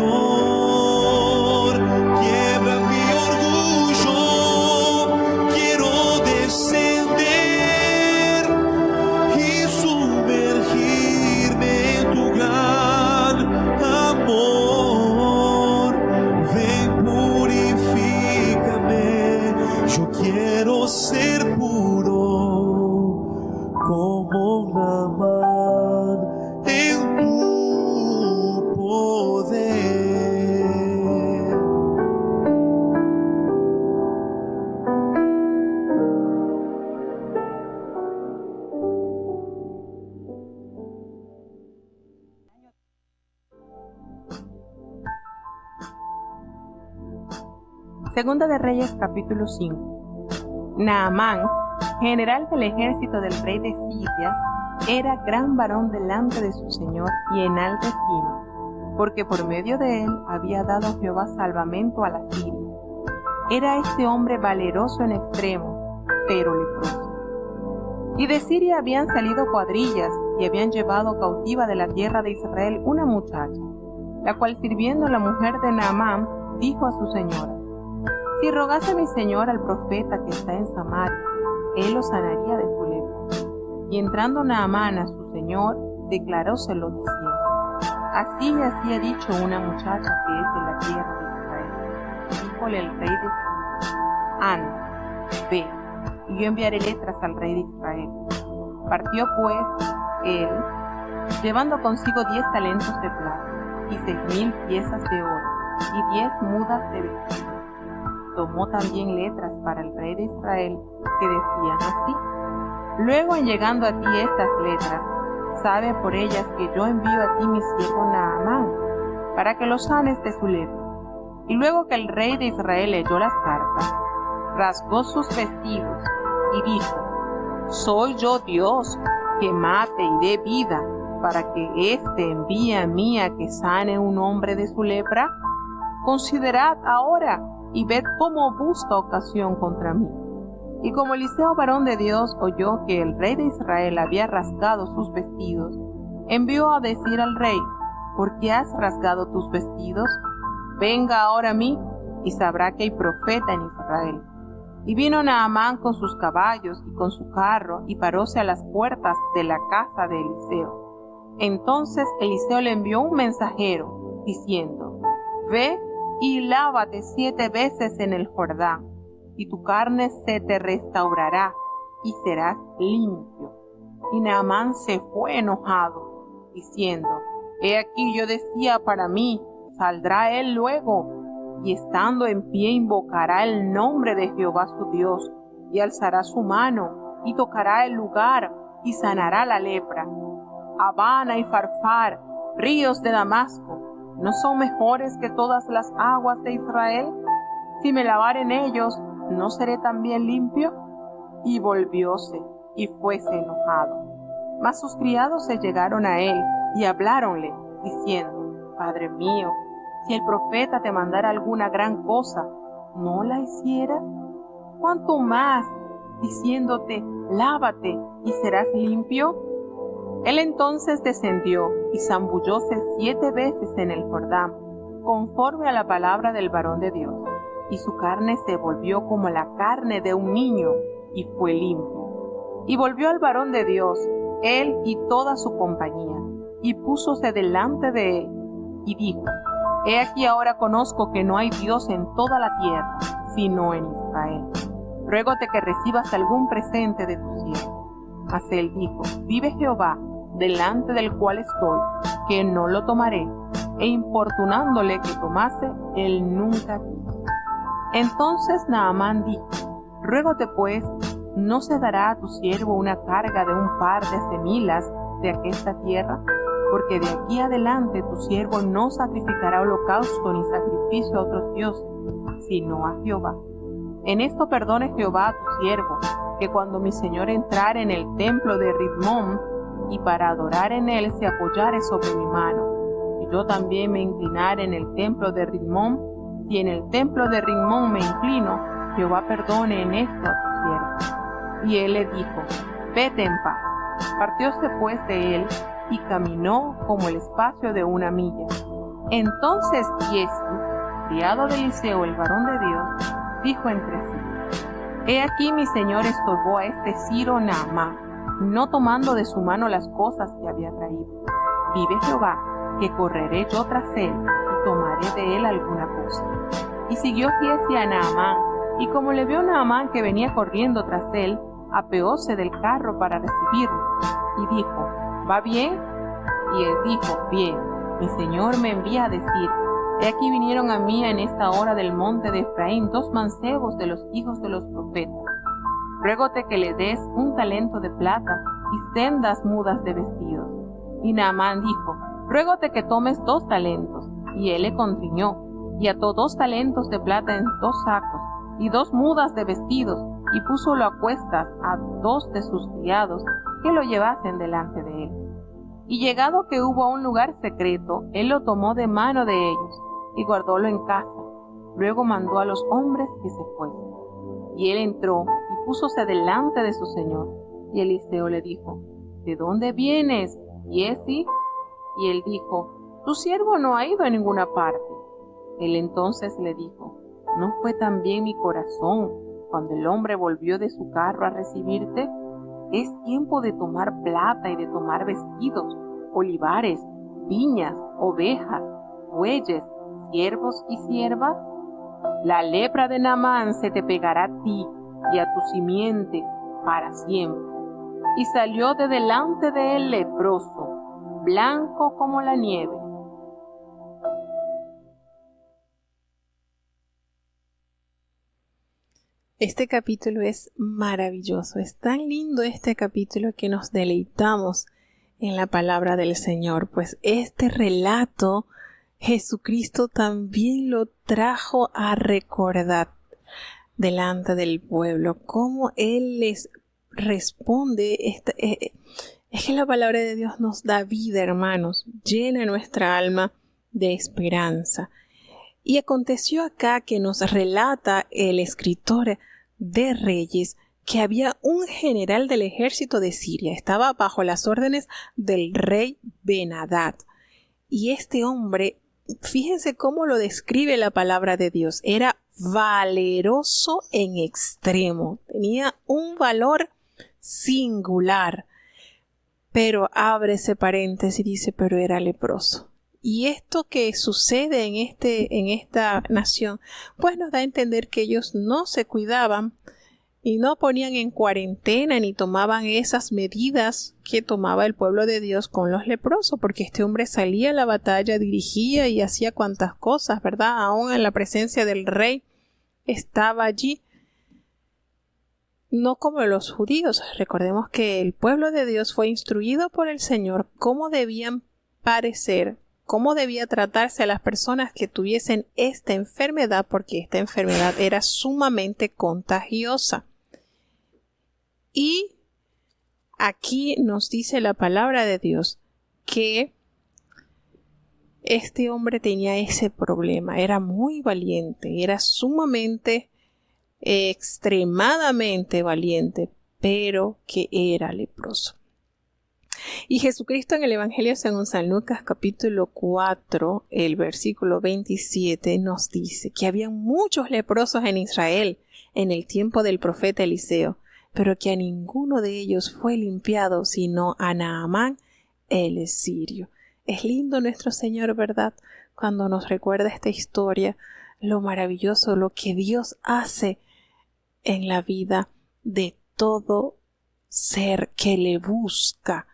Segunda de Reyes capítulo 5. Naamán, general del ejército del rey de Siria, era gran varón delante de su señor y en alta estima, porque por medio de él había dado Jehová salvamento a la Siria. Era este hombre valeroso en extremo, pero leproso. Y de Siria habían salido cuadrillas y habían llevado cautiva de la tierra de Israel una muchacha, la cual sirviendo la mujer de Naamán, dijo a su señora: si rogase mi señor al profeta que está en Samaria, él lo sanaría de su lepra. Y entrando Naamán a su señor, declaróselo diciendo: así y así ha dicho una muchacha que es de la tierra de Israel. Díjole el rey de Siria: anda, ve, y yo enviaré letras al rey de Israel. Partió pues él, llevando consigo 10 talentos de plata, y 6,000 piezas de oro, y 10 mudas de vestido. Tomó también letras para el rey de Israel, que decían así: luego en llegando a ti estas letras, sabe por ellas que yo envío a ti mi siervo Naamán, para que lo sanes de su lepra. Y luego que el rey de Israel leyó las cartas, rasgó sus vestidos y dijo: ¿soy yo Dios que mate y dé vida, para que éste envíe a mí a que sane un hombre de su lepra? Considerad ahora y ved cómo busca ocasión contra mí. Y como Eliseo varón de Dios oyó que el rey de Israel había rasgado sus vestidos, envió a decir al rey: ¿por qué has rasgado tus vestidos? Venga ahora a mí, y sabrá que hay profeta en Israel. Y vino Naamán con sus caballos y con su carro, y paróse a las puertas de la casa de Eliseo. Entonces Eliseo le envió un mensajero, diciendo: ve y lávate 7 veces en el Jordán, y tu carne se te restaurará, y serás limpio. Y Naamán se fue enojado, diciendo: he aquí yo decía para mí, saldrá él luego, y estando en pie invocará el nombre de Jehová su Dios, y alzará su mano, y tocará el lugar, y sanará la lepra. Habana y Farfar, ríos de Damasco, ¿no son mejores que todas las aguas de Israel? Si me lavare en ellos, ¿no seré también limpio? Y volvióse, y fuese enojado. Mas sus criados se llegaron a él, y habláronle, diciendo: Padre mío, si el profeta te mandara alguna gran cosa, ¿no la hicieras? ¿Cuánto más, diciéndote: lávate, y serás limpio? Él entonces descendió, y zambullóse 7 veces en el Jordán, conforme a la palabra del varón de Dios. Y su carne se volvió como la carne de un niño, y fue limpio. Y volvió al varón de Dios, él y toda su compañía, y púsose delante de él, y dijo: he aquí ahora conozco que no hay Dios en toda la tierra, sino en Israel. Ruégote que recibas algún presente de tu siervo. Mas él dijo: vive Jehová, delante del cual estoy, que no lo tomaré. E importunándole que tomase, él nunca quiso. Entonces Naamán dijo: ruégote pues, ¿no se dará a tu siervo una carga de un par de semilas de aquesta tierra? Porque de aquí adelante tu siervo no sacrificará holocausto ni sacrificio a otros dioses, sino a Jehová. En esto perdone Jehová a tu siervo, que cuando mi señor entrare en el templo de Ridmón, y para adorar en él se apoyare sobre mi mano, y yo también me inclinare en el templo de Ridmón, si en el templo de Ridmón me inclino, Jehová perdone en esto a tu siervo. Y él le dijo: vete en paz. Partióse pues de él, y caminó como el espacio de 1 milla. Entonces Giezi, criado de Eliseo el varón de Dios, dijo entre sí: he aquí mi señor estorbó a este Siro Naamán, no tomando de su mano las cosas que había traído. Vive Jehová, que correré yo tras él, y tomaré de él alguna cosa. Y siguió Giezi a Naamán, y como le vio Naamán que venía corriendo tras él, apeóse del carro para recibirlo, y dijo: ¿va bien? Y él dijo: bien, mi señor me envía a decir: he aquí vinieron a mí en esta hora del monte de Efraín 2 mancebos de los hijos de los profetas. Ruégote que le des 1 talento de plata y sendas mudas de vestidos. Y Naamán dijo: ruégote que tomes 2 talentos. Y él le contriñó, y ató 2 talentos de plata en 2 sacos, y 2 mudas de vestidos, y púsolo a cuestas a 2 de sus criados, que lo llevasen delante de él. Y llegado que hubo a un lugar secreto, él lo tomó de mano de ellos, y guardólo en casa. Luego mandó a los hombres que se fuesen. Y él entró, y púsose delante de su señor. Y Eliseo le dijo: ¿De dónde vienes, Giezi? Y él dijo: Tu siervo no ha ido a ninguna parte. Él entonces le dijo: ¿No fue también mi corazón cuando el hombre volvió de su carro a recibirte? Es tiempo de tomar plata y de tomar vestidos, olivares, viñas, ovejas, bueyes, siervos y siervas. La lepra de Naamán se te pegará a ti y a tu simiente para siempre. Y salió de delante de él leproso, blanco como la nieve. Este capítulo es maravilloso, es tan lindo este capítulo que nos deleitamos en la palabra del Señor, pues este relato Jesucristo también lo trajo a recordar delante del pueblo, cómo Él les responde. Es que la palabra de Dios nos da vida, hermanos, llena nuestra alma de esperanza. Y aconteció acá que nos relata el escritor de Reyes que había un general del ejército de Siria, estaba bajo las órdenes del rey Ben-Hadad. Y este hombre, fíjense cómo lo describe la palabra de Dios, era valeroso en extremo, tenía un valor singular, pero abre ese paréntesis y dice, pero era leproso. Y esto que sucede en esta nación, pues nos da a entender que ellos no se cuidaban y no ponían en cuarentena ni tomaban esas medidas que tomaba el pueblo de Dios con los leprosos, porque este hombre salía a la batalla, dirigía y hacía cuantas cosas, ¿verdad? Aún en la presencia del rey estaba allí. No como los judíos. Recordemos que el pueblo de Dios fue instruido por el Señor cómo debían parecer, cómo debía tratarse a las personas que tuviesen esta enfermedad, porque esta enfermedad era sumamente contagiosa. Y aquí nos dice la palabra de Dios que este hombre tenía ese problema, era muy valiente, era sumamente, extremadamente valiente, pero que era leproso. Y Jesucristo en el Evangelio según San Lucas capítulo 4, el versículo 27 nos dice que había muchos leprosos en Israel en el tiempo del profeta Eliseo, pero que a ninguno de ellos fue limpiado sino a Naamán el sirio. Es lindo nuestro Señor, ¿verdad? Cuando nos recuerda esta historia, lo maravilloso, lo que Dios hace en la vida de todo ser que le busca.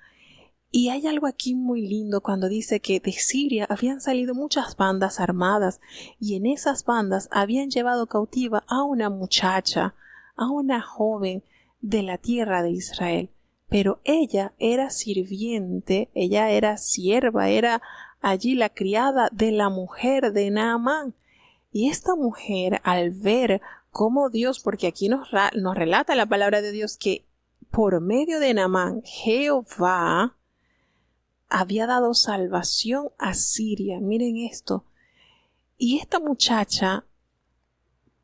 Y hay algo aquí muy lindo cuando dice que de Siria habían salido muchas bandas armadas y en esas bandas habían llevado cautiva a una muchacha, a una joven de la tierra de Israel. Pero ella era sirviente, ella era sierva, era allí la criada de la mujer de Naamán. Y esta mujer, al ver cómo Dios, porque aquí nos relata la palabra de Dios que por medio de Naamán, Jehová había dado salvación a Siria. Miren esto. Y esta muchacha,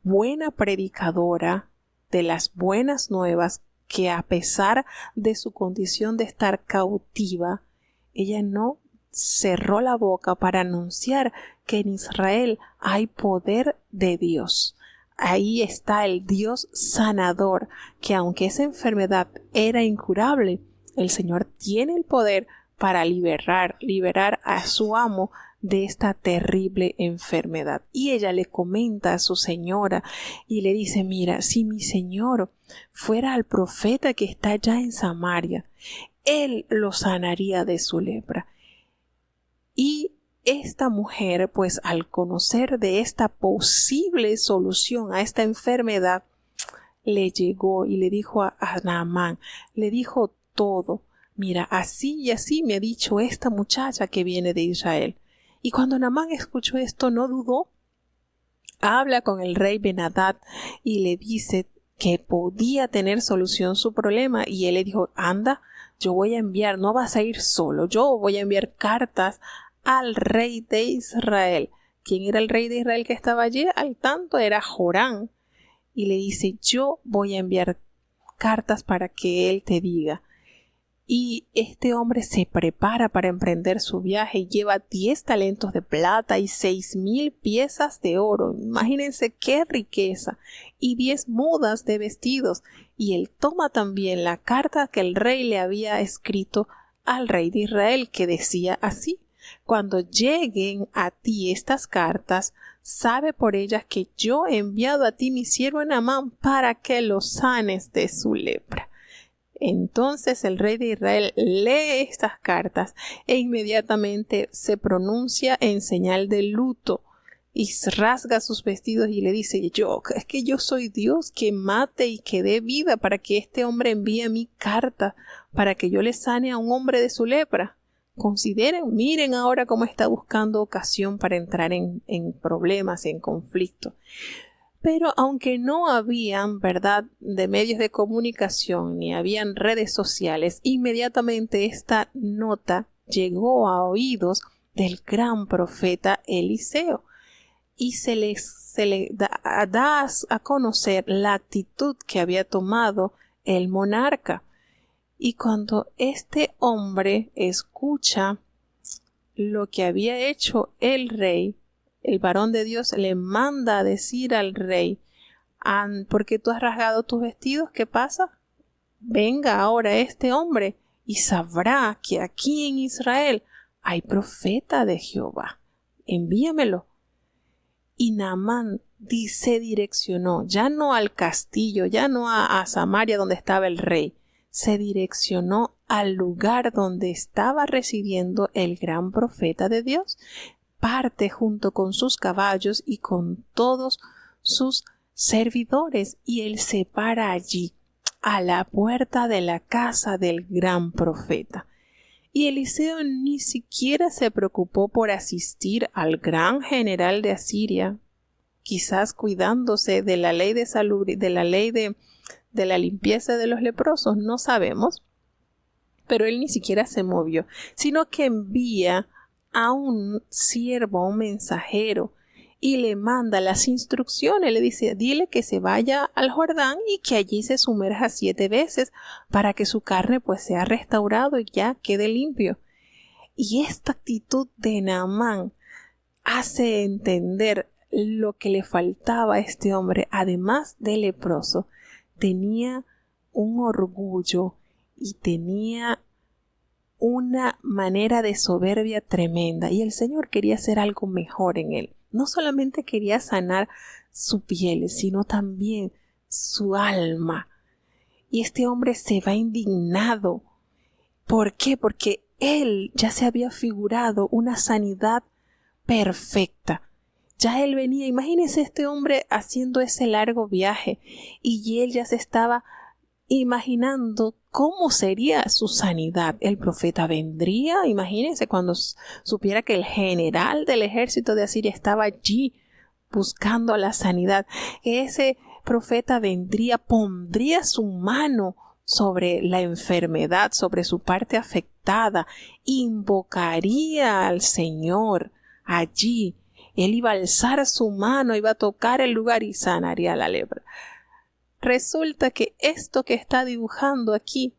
buena predicadora de las buenas nuevas, que a pesar de su condición de estar cautiva, ella no cerró la boca para anunciar que en Israel hay poder de Dios. Ahí está el Dios sanador, que aunque esa enfermedad era incurable, el Señor tiene el poder para liberar a su amo de esta terrible enfermedad. Y ella le comenta a su señora y le dice, mira, si mi señor fuera el profeta que está allá en Samaria, él lo sanaría de su lepra. Y esta mujer, pues al conocer de esta posible solución a esta enfermedad, le llegó y le dijo a Naamán, le dijo todo. Mira, así y así me ha dicho esta muchacha que viene de Israel. Y cuando Naamán escuchó esto, no dudó, habla con el rey Ben-Hadad y le dice que podía tener solución su problema, y él le dijo: anda, yo voy a enviar, no vas a ir solo, yo voy a enviar cartas al rey de Israel. ¿Quién era el rey de Israel que estaba allí? Al tanto era Joram. Y le dice: yo voy a enviar cartas para que él te diga. Y este hombre se prepara para emprender su viaje y lleva 10 talentos de plata y 6,000 piezas de oro. Imagínense qué riqueza. Y 10 mudas de vestidos. Y él toma también la carta que el rey le había escrito al rey de Israel, que decía así: cuando lleguen a ti estas cartas, sabe por ellas que yo he enviado a ti mi siervo Naamán para que lo sanes de su lepra. Entonces el rey de Israel lee estas cartas e inmediatamente se pronuncia en señal de luto y rasga sus vestidos y le dice: es que yo soy Dios que mate y que dé vida, para que este hombre envíe mi carta para que yo le sane a un hombre de su lepra. Consideren, miren ahora cómo está buscando ocasión para entrar en problemas, en conflicto. Pero aunque no habían, ¿verdad?, de medios de comunicación ni habían redes sociales, inmediatamente esta nota llegó a oídos del gran profeta Eliseo y se le da a conocer la actitud que había tomado el monarca. Y cuando este hombre escucha lo que había hecho el rey, el varón de Dios le manda a decir al rey: ¿por qué tú has rasgado tus vestidos? ¿Qué pasa? Venga ahora este hombre y sabrá que aquí en Israel hay profeta de Jehová. Envíamelo. Y Naamán se direccionó, ya no al castillo, ya no a Samaria donde estaba el rey, se direccionó al lugar donde estaba residiendo el gran profeta de Dios. Parte junto con sus caballos y con todos sus servidores, y él se para allí a la puerta de la casa del gran profeta. Y Eliseo ni siquiera se preocupó por asistir al gran general de Asiria, quizás cuidándose de la ley de salud, de la ley de la limpieza de los leprosos, no sabemos, pero él ni siquiera se movió, sino que envía a un siervo, a un mensajero, y le manda las instrucciones. Le dice: dile que se vaya al Jordán y que allí se sumerja 7 veces para que su carne pues sea restaurado y ya quede limpio. Y esta actitud de Naamán hace entender lo que le faltaba a este hombre. Además de leproso, tenía un orgullo y tenía una manera de soberbia tremenda, y el Señor quería hacer algo mejor en él. No solamente quería sanar su piel, sino también su alma. Y este hombre se va indignado. ¿Por qué? Porque él ya se había figurado una sanidad perfecta. Ya él venía, imagínense este hombre haciendo ese largo viaje, y él ya se estaba imaginando cómo sería su sanidad. El profeta vendría, imagínense, cuando supiera que el general del ejército de Asiria estaba allí buscando la sanidad. Ese profeta vendría, pondría su mano sobre la enfermedad, sobre su parte afectada, invocaría al Señor allí. Él iba a alzar su mano, iba a tocar el lugar y sanaría la lepra. Resulta que esto que está dibujando aquí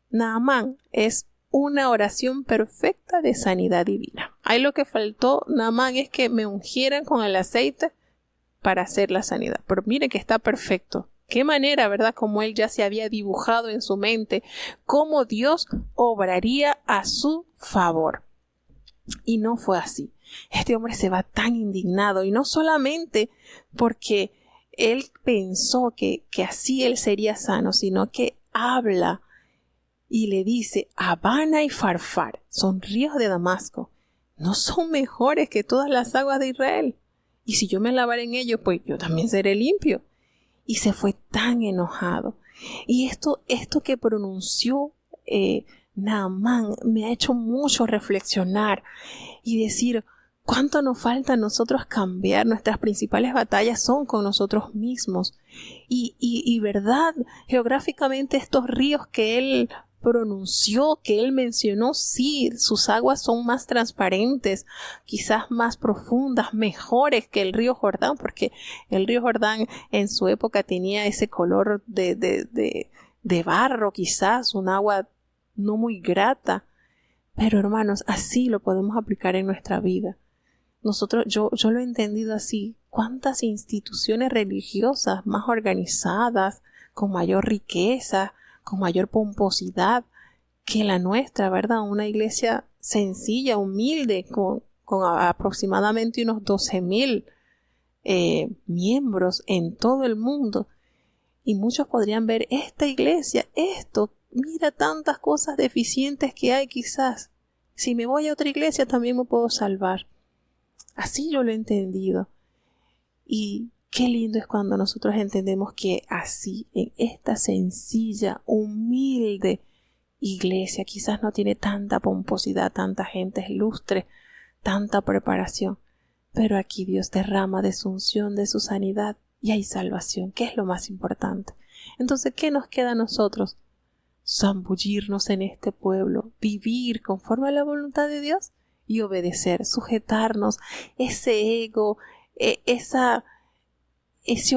Naamán es una oración perfecta de sanidad divina. Ahí lo que faltó, Naamán, es que me ungieran con el aceite para hacer la sanidad. Pero mire que está perfecto. Qué manera, ¿verdad? Como él ya se había dibujado en su mente cómo Dios obraría a su favor. Y no fue así. Este hombre se va tan indignado, y no solamente porque él pensó que así él sería sano, sino que habla y le dice: Abana y Farfar son ríos de Damasco, ¿no son mejores que todas las aguas de Israel? Y si yo me lavaré en ellos, pues yo también seré limpio. Y se fue tan enojado. Y esto que pronunció Naamán me ha hecho mucho reflexionar y decir: ¿Cuánto nos falta a nosotros cambiar? Nuestras principales batallas son con nosotros mismos. Y verdad, geográficamente estos ríos que él pronunció, que él mencionó, sí, sus aguas son más transparentes, quizás más profundas, mejores que el río Jordán, porque el río Jordán en su época tenía ese color de barro, quizás un agua no muy grata. Pero hermanos, así lo podemos aplicar en nuestra vida. Yo lo he entendido así. ¿Cuántas instituciones religiosas más organizadas, con mayor riqueza, con mayor pomposidad que la nuestra, verdad? Una iglesia sencilla, humilde, con aproximadamente unos 12,000 miembros en todo el mundo. Y muchos podrían ver esta iglesia, mira tantas cosas deficientes que hay quizás. Si me voy a otra iglesia también me puedo salvar. Así yo lo he entendido. Y qué lindo es cuando nosotros entendemos que así, en esta sencilla, humilde iglesia, quizás no tiene tanta pomposidad, tanta gente ilustre, tanta preparación, pero aquí Dios derrama de su unción, de su sanidad, y hay salvación, que es lo más importante. Entonces, ¿qué nos queda a nosotros? Zambullirnos en este pueblo, vivir conforme a la voluntad de Dios y obedecer, sujetarnos ese ego, ese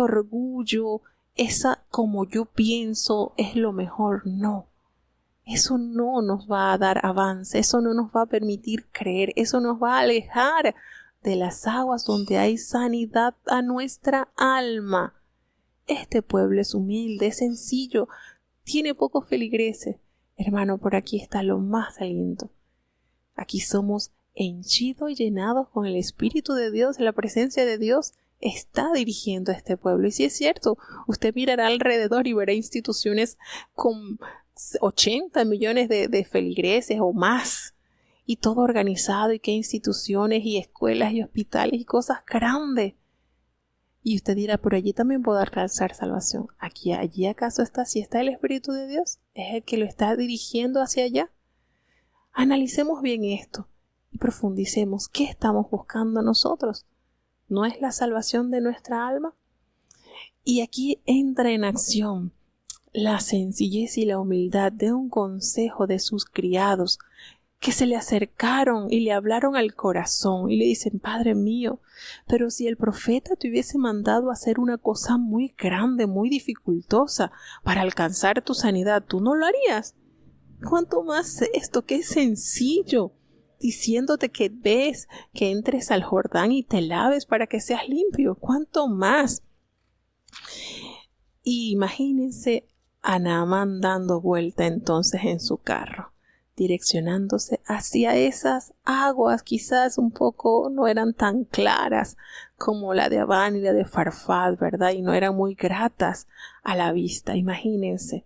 orgullo, como yo pienso es lo mejor. No, eso no nos va a dar avance, eso no nos va a permitir creer, eso nos va a alejar de las aguas donde hay sanidad a nuestra alma. Este pueblo es humilde, es sencillo, tiene pocos feligreses. Hermano, por aquí está lo más lindo. Aquí somos henchidos y llenados con el Espíritu de Dios. La presencia de Dios está dirigiendo a este pueblo. Y si es cierto, usted mirará alrededor y verá instituciones con 80 millones de feligreses o más. Y todo organizado, y qué instituciones y escuelas y hospitales y cosas grandes. Y usted dirá, por allí también puedo alcanzar salvación. ¿Allí acaso está? Si está el Espíritu de Dios, es el que lo está dirigiendo hacia allá. Analicemos bien esto y profundicemos. ¿Qué estamos buscando nosotros? ¿No es la salvación de nuestra alma? Y aquí entra en acción la sencillez y la humildad de un consejo de sus criados, que se le acercaron y le hablaron al corazón y le dicen: Padre mío, pero si el profeta te hubiese mandado a hacer una cosa muy grande, muy dificultosa para alcanzar tu sanidad, ¿tú no lo harías? ¿Cuánto más esto que es sencillo, diciéndote que ves que entres al Jordán y te laves para que seas limpio? ¿Cuánto más? Y imagínense a Naamán dando vuelta entonces en su carro, direccionándose hacia esas aguas, quizás un poco no eran tan claras como la de Abán y la de Farfad, ¿verdad? Y no eran muy gratas a la vista. Imagínense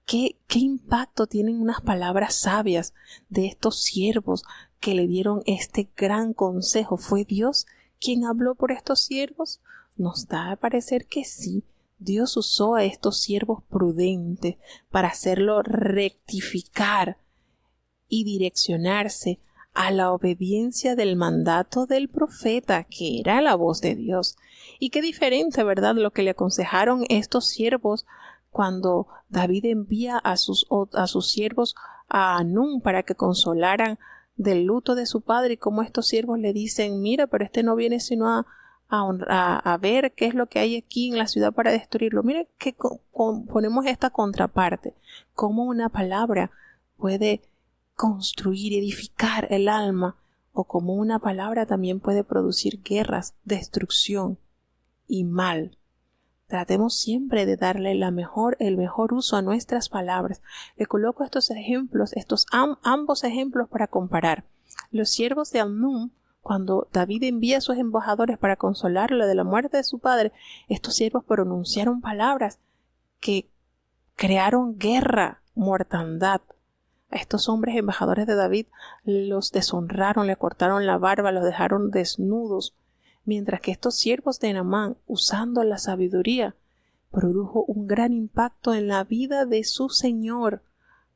qué impacto tienen unas palabras sabias de estos siervos que le dieron este gran consejo. ¿Fue Dios quien habló por estos siervos? Nos da a parecer que sí. Dios usó a estos siervos prudentes para hacerlo rectificar y direccionarse a la obediencia del mandato del profeta, que era la voz de Dios. Y qué diferente, ¿verdad?, lo que le aconsejaron estos siervos cuando David envía a sus siervos a Hanún para que consolaran del luto de su padre, y como estos siervos le dicen: mira, pero no viene sino a ver qué es lo que hay aquí en la ciudad para destruirlo. Mire que ponemos esta contraparte, cómo una palabra puede construir y edificar el alma, o como una palabra también puede producir guerras, destrucción y mal. Tratemos siempre de darle el mejor uso a nuestras palabras. Le coloco estos ejemplos, ambos ejemplos para comparar. Los siervos de Hanún, cuando David envía a sus embajadores para consolarlo de la muerte de su padre, estos siervos pronunciaron palabras que crearon guerra, mortandad. A estos hombres embajadores de David los deshonraron, le cortaron la barba, los dejaron desnudos, mientras que estos siervos de Naamán, usando la sabiduría, produjo un gran impacto en la vida de su señor,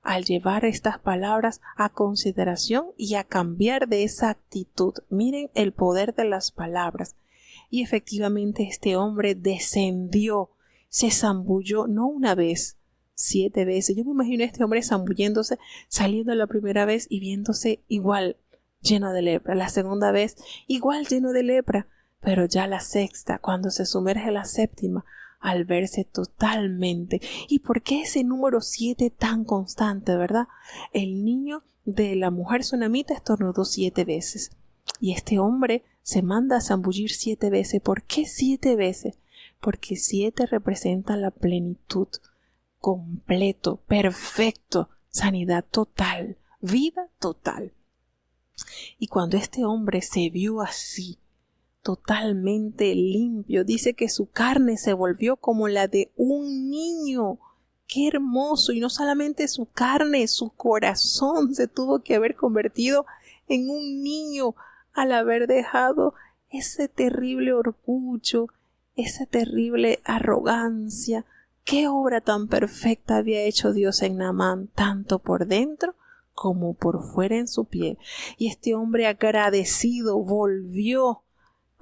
al llevar estas palabras a consideración y a cambiar de esa actitud. Miren el poder de las palabras. Y efectivamente este hombre descendió, se zambulló, no una vez, 7 veces. Yo me imagino a este hombre zambulléndose, saliendo la primera vez y viéndose igual lleno de lepra. La segunda vez igual lleno de lepra. Pero ya la sexta, cuando se sumerge la séptima, al verse totalmente. ¿Y por qué ese número 7 tan constante, verdad? El niño de la mujer sunamita estornudó 7 veces. Y este hombre se manda a zambullir 7 veces. ¿Por qué 7 veces? Porque 7 representa la plenitud, completo, perfecto, sanidad total, vida total. Y cuando este hombre se vio así, totalmente limpio, dice que su carne se volvió como la de un niño. ¡Qué hermoso! Y no solamente su carne, su corazón se tuvo que haber convertido en un niño al haber dejado ese terrible orgullo, esa terrible arrogancia. ¡Qué obra tan perfecta había hecho Dios en Naamán, tanto por dentro como por fuera en su piel! Y este hombre agradecido volvió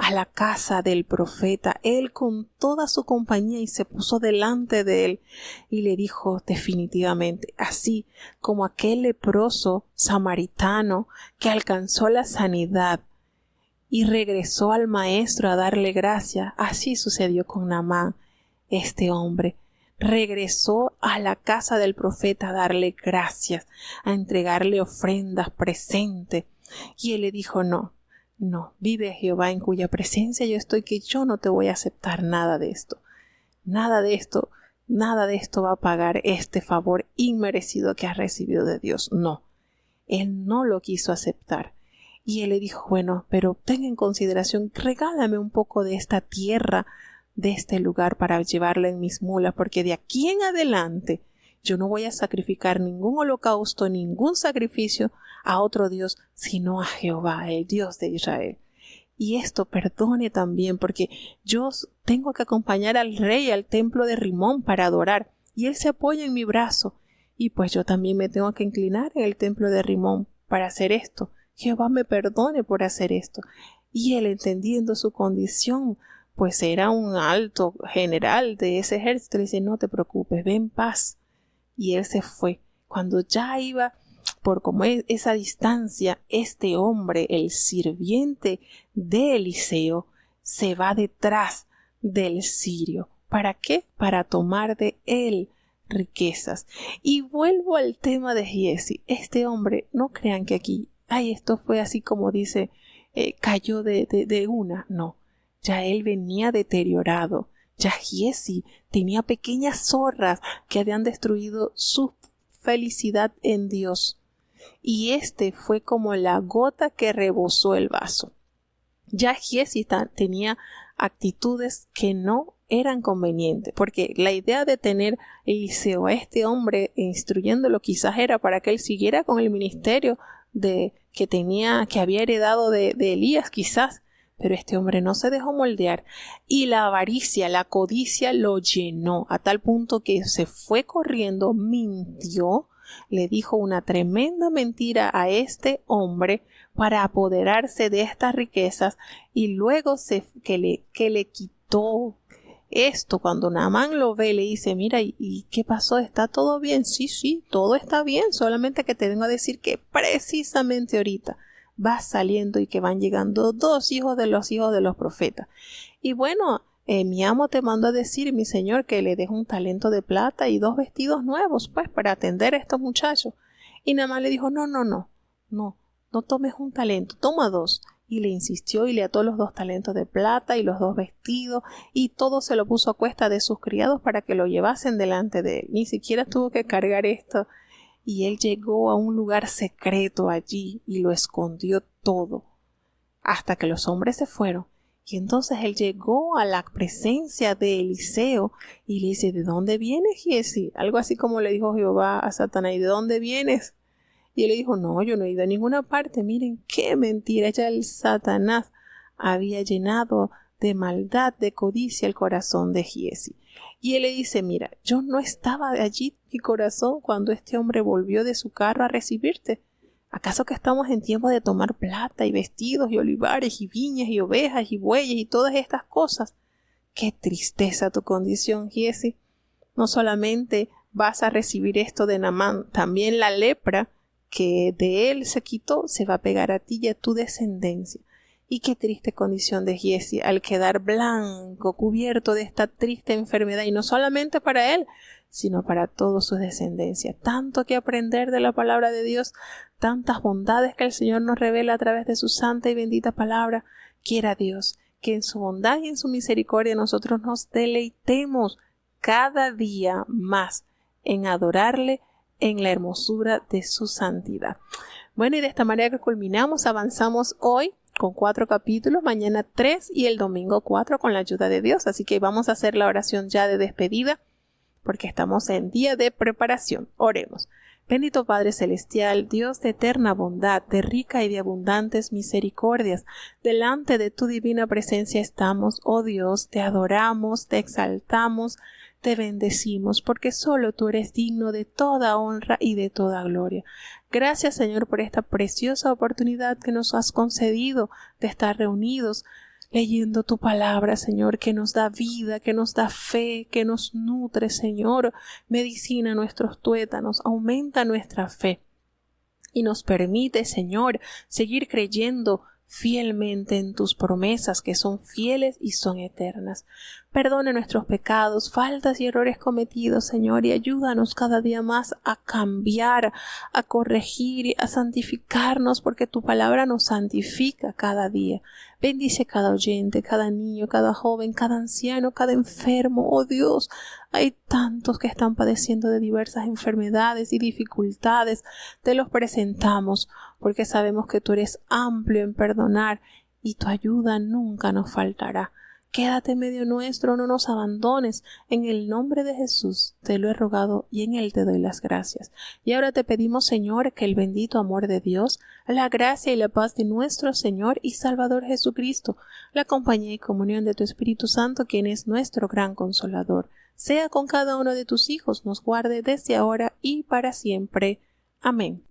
a la casa del profeta, él con toda su compañía, y se puso delante de él y le dijo definitivamente, así como aquel leproso samaritano que alcanzó la sanidad y regresó al maestro a darle gracias, así sucedió con Naamán. Este hombre regresó a la casa del profeta a darle gracias, a entregarle ofrendas, presentes, y él le dijo, no, vive Jehová en cuya presencia yo estoy, que yo no te voy a aceptar nada de esto va a pagar este favor inmerecido que has recibido de Dios. No, él no lo quiso aceptar. Y él le dijo, bueno, pero ten en consideración, regálame un poco de esta tierra, de este lugar, para llevarla en mis mulas, porque de aquí en adelante yo no voy a sacrificar ningún holocausto, ningún sacrificio a otro Dios, sino a Jehová, el Dios de Israel. Y esto perdone también, porque yo tengo que acompañar al rey al templo de Rimón para adorar, y él se apoya en mi brazo, y pues yo también me tengo que inclinar en el templo de Rimón para hacer esto. Jehová me perdone por hacer esto. Y él, entendiendo su condición, pues era un alto general de ese ejército, le dice, no te preocupes, ve en paz. Y él se fue. Cuando ya iba por como esa distancia, este hombre, el sirviente de Eliseo, se va detrás del sirio. ¿Para qué? Para tomar de él riquezas. Y vuelvo al tema de Giezi. Este hombre, no crean que aquí, esto fue así como dice, cayó de una. No, ya él venía deteriorado. Ya Giezi tenía pequeñas zorras que habían destruido su felicidad en Dios. Y este fue como la gota que rebosó el vaso. Ya Giezi tenía actitudes que no eran convenientes, porque la idea de tener Eliseo a este hombre instruyéndolo quizás era para que él siguiera con el ministerio que había heredado de Elías quizás, pero este hombre no se dejó moldear y la avaricia, la codicia lo llenó a tal punto que se fue corriendo, mintió, le dijo una tremenda mentira a este hombre para apoderarse de estas riquezas y luego que le quitó esto. Cuando Naamán lo ve, le dice, mira, ¿y qué pasó? ¿Está todo bien? Sí, todo está bien, solamente que te vengo a decir que precisamente ahorita va saliendo y que van llegando 2 hijos de los profetas. Y bueno, mi amo te mandó a decir, mi señor, que le dejo un talento de plata y 2 vestidos nuevos, pues, para atender a estos muchachos. Y Naamán le dijo, no tomes un talento, toma 2. Y le insistió y le ató los 2 talentos de plata y los 2 vestidos y todo se lo puso a cuesta de sus criados para que lo llevasen delante de él. Ni siquiera tuvo que cargar esto. Y él llegó a un lugar secreto allí y lo escondió todo hasta que los hombres se fueron. Y entonces él llegó a la presencia de Eliseo y le dice, ¿de dónde vienes, Giezi? Algo así como le dijo Jehová a Satanás, ¿y de dónde vienes? Y él le dijo, no, yo no he ido a ninguna parte. Miren qué mentira. Ya el Satanás había llenado de maldad, de codicia el corazón de Giezi. Y él le dice, mira, yo no estaba allí, mi corazón, cuando este hombre volvió de su carro a recibirte. ¿Acaso que estamos en tiempo de tomar plata y vestidos y olivares y viñas y ovejas y bueyes y todas estas cosas? Qué tristeza tu condición, Giezi. No solamente vas a recibir esto de Naamán, también la lepra que de él se quitó se va a pegar a ti y a tu descendencia. Y qué triste condición de Giezi al quedar blanco, cubierto de esta triste enfermedad, y no solamente para él, sino para toda su descendencia. Tanto que aprender de la palabra de Dios, tantas bondades que el Señor nos revela a través de su santa y bendita palabra. Quiera Dios que en su bondad y en su misericordia nosotros nos deleitemos cada día más en adorarle en la hermosura de su santidad. Bueno, y de esta manera que culminamos, avanzamos hoy con 4 capítulos, mañana 3 y el domingo 4 con la ayuda de Dios. Así que vamos a hacer la oración ya de despedida porque estamos en día de preparación. Oremos. Bendito Padre Celestial, Dios de eterna bondad, de rica y de abundantes misericordias, delante de tu divina presencia estamos, oh Dios, te adoramos, te exaltamos, te bendecimos, porque solo tú eres digno de toda honra y de toda gloria. Gracias, Señor, por esta preciosa oportunidad que nos has concedido de estar reunidos, leyendo tu palabra, Señor, que nos da vida, que nos da fe, que nos nutre, Señor, medicina nuestros tuétanos, aumenta nuestra fe y nos permite, Señor, seguir creyendo fielmente en tus promesas que son fieles y son eternas. Perdona nuestros pecados, faltas y errores cometidos, Señor, y ayúdanos cada día más a cambiar, a corregir y a santificarnos, porque tu palabra nos santifica cada día. Bendice cada oyente, cada niño, cada joven, cada anciano, cada enfermo. Oh Dios, hay tantos que están padeciendo de diversas enfermedades y dificultades. Te los presentamos porque sabemos que tú eres amplio en perdonar y tu ayuda nunca nos faltará. Quédate en medio nuestro, no nos abandones. En el nombre de Jesús te lo he rogado y en él te doy las gracias. Y ahora te pedimos, Señor, que el bendito amor de Dios, la gracia y la paz de nuestro Señor y Salvador Jesucristo, la compañía y comunión de tu Espíritu Santo, quien es nuestro gran consolador, sea con cada uno de tus hijos, nos guarde desde ahora y para siempre. Amén.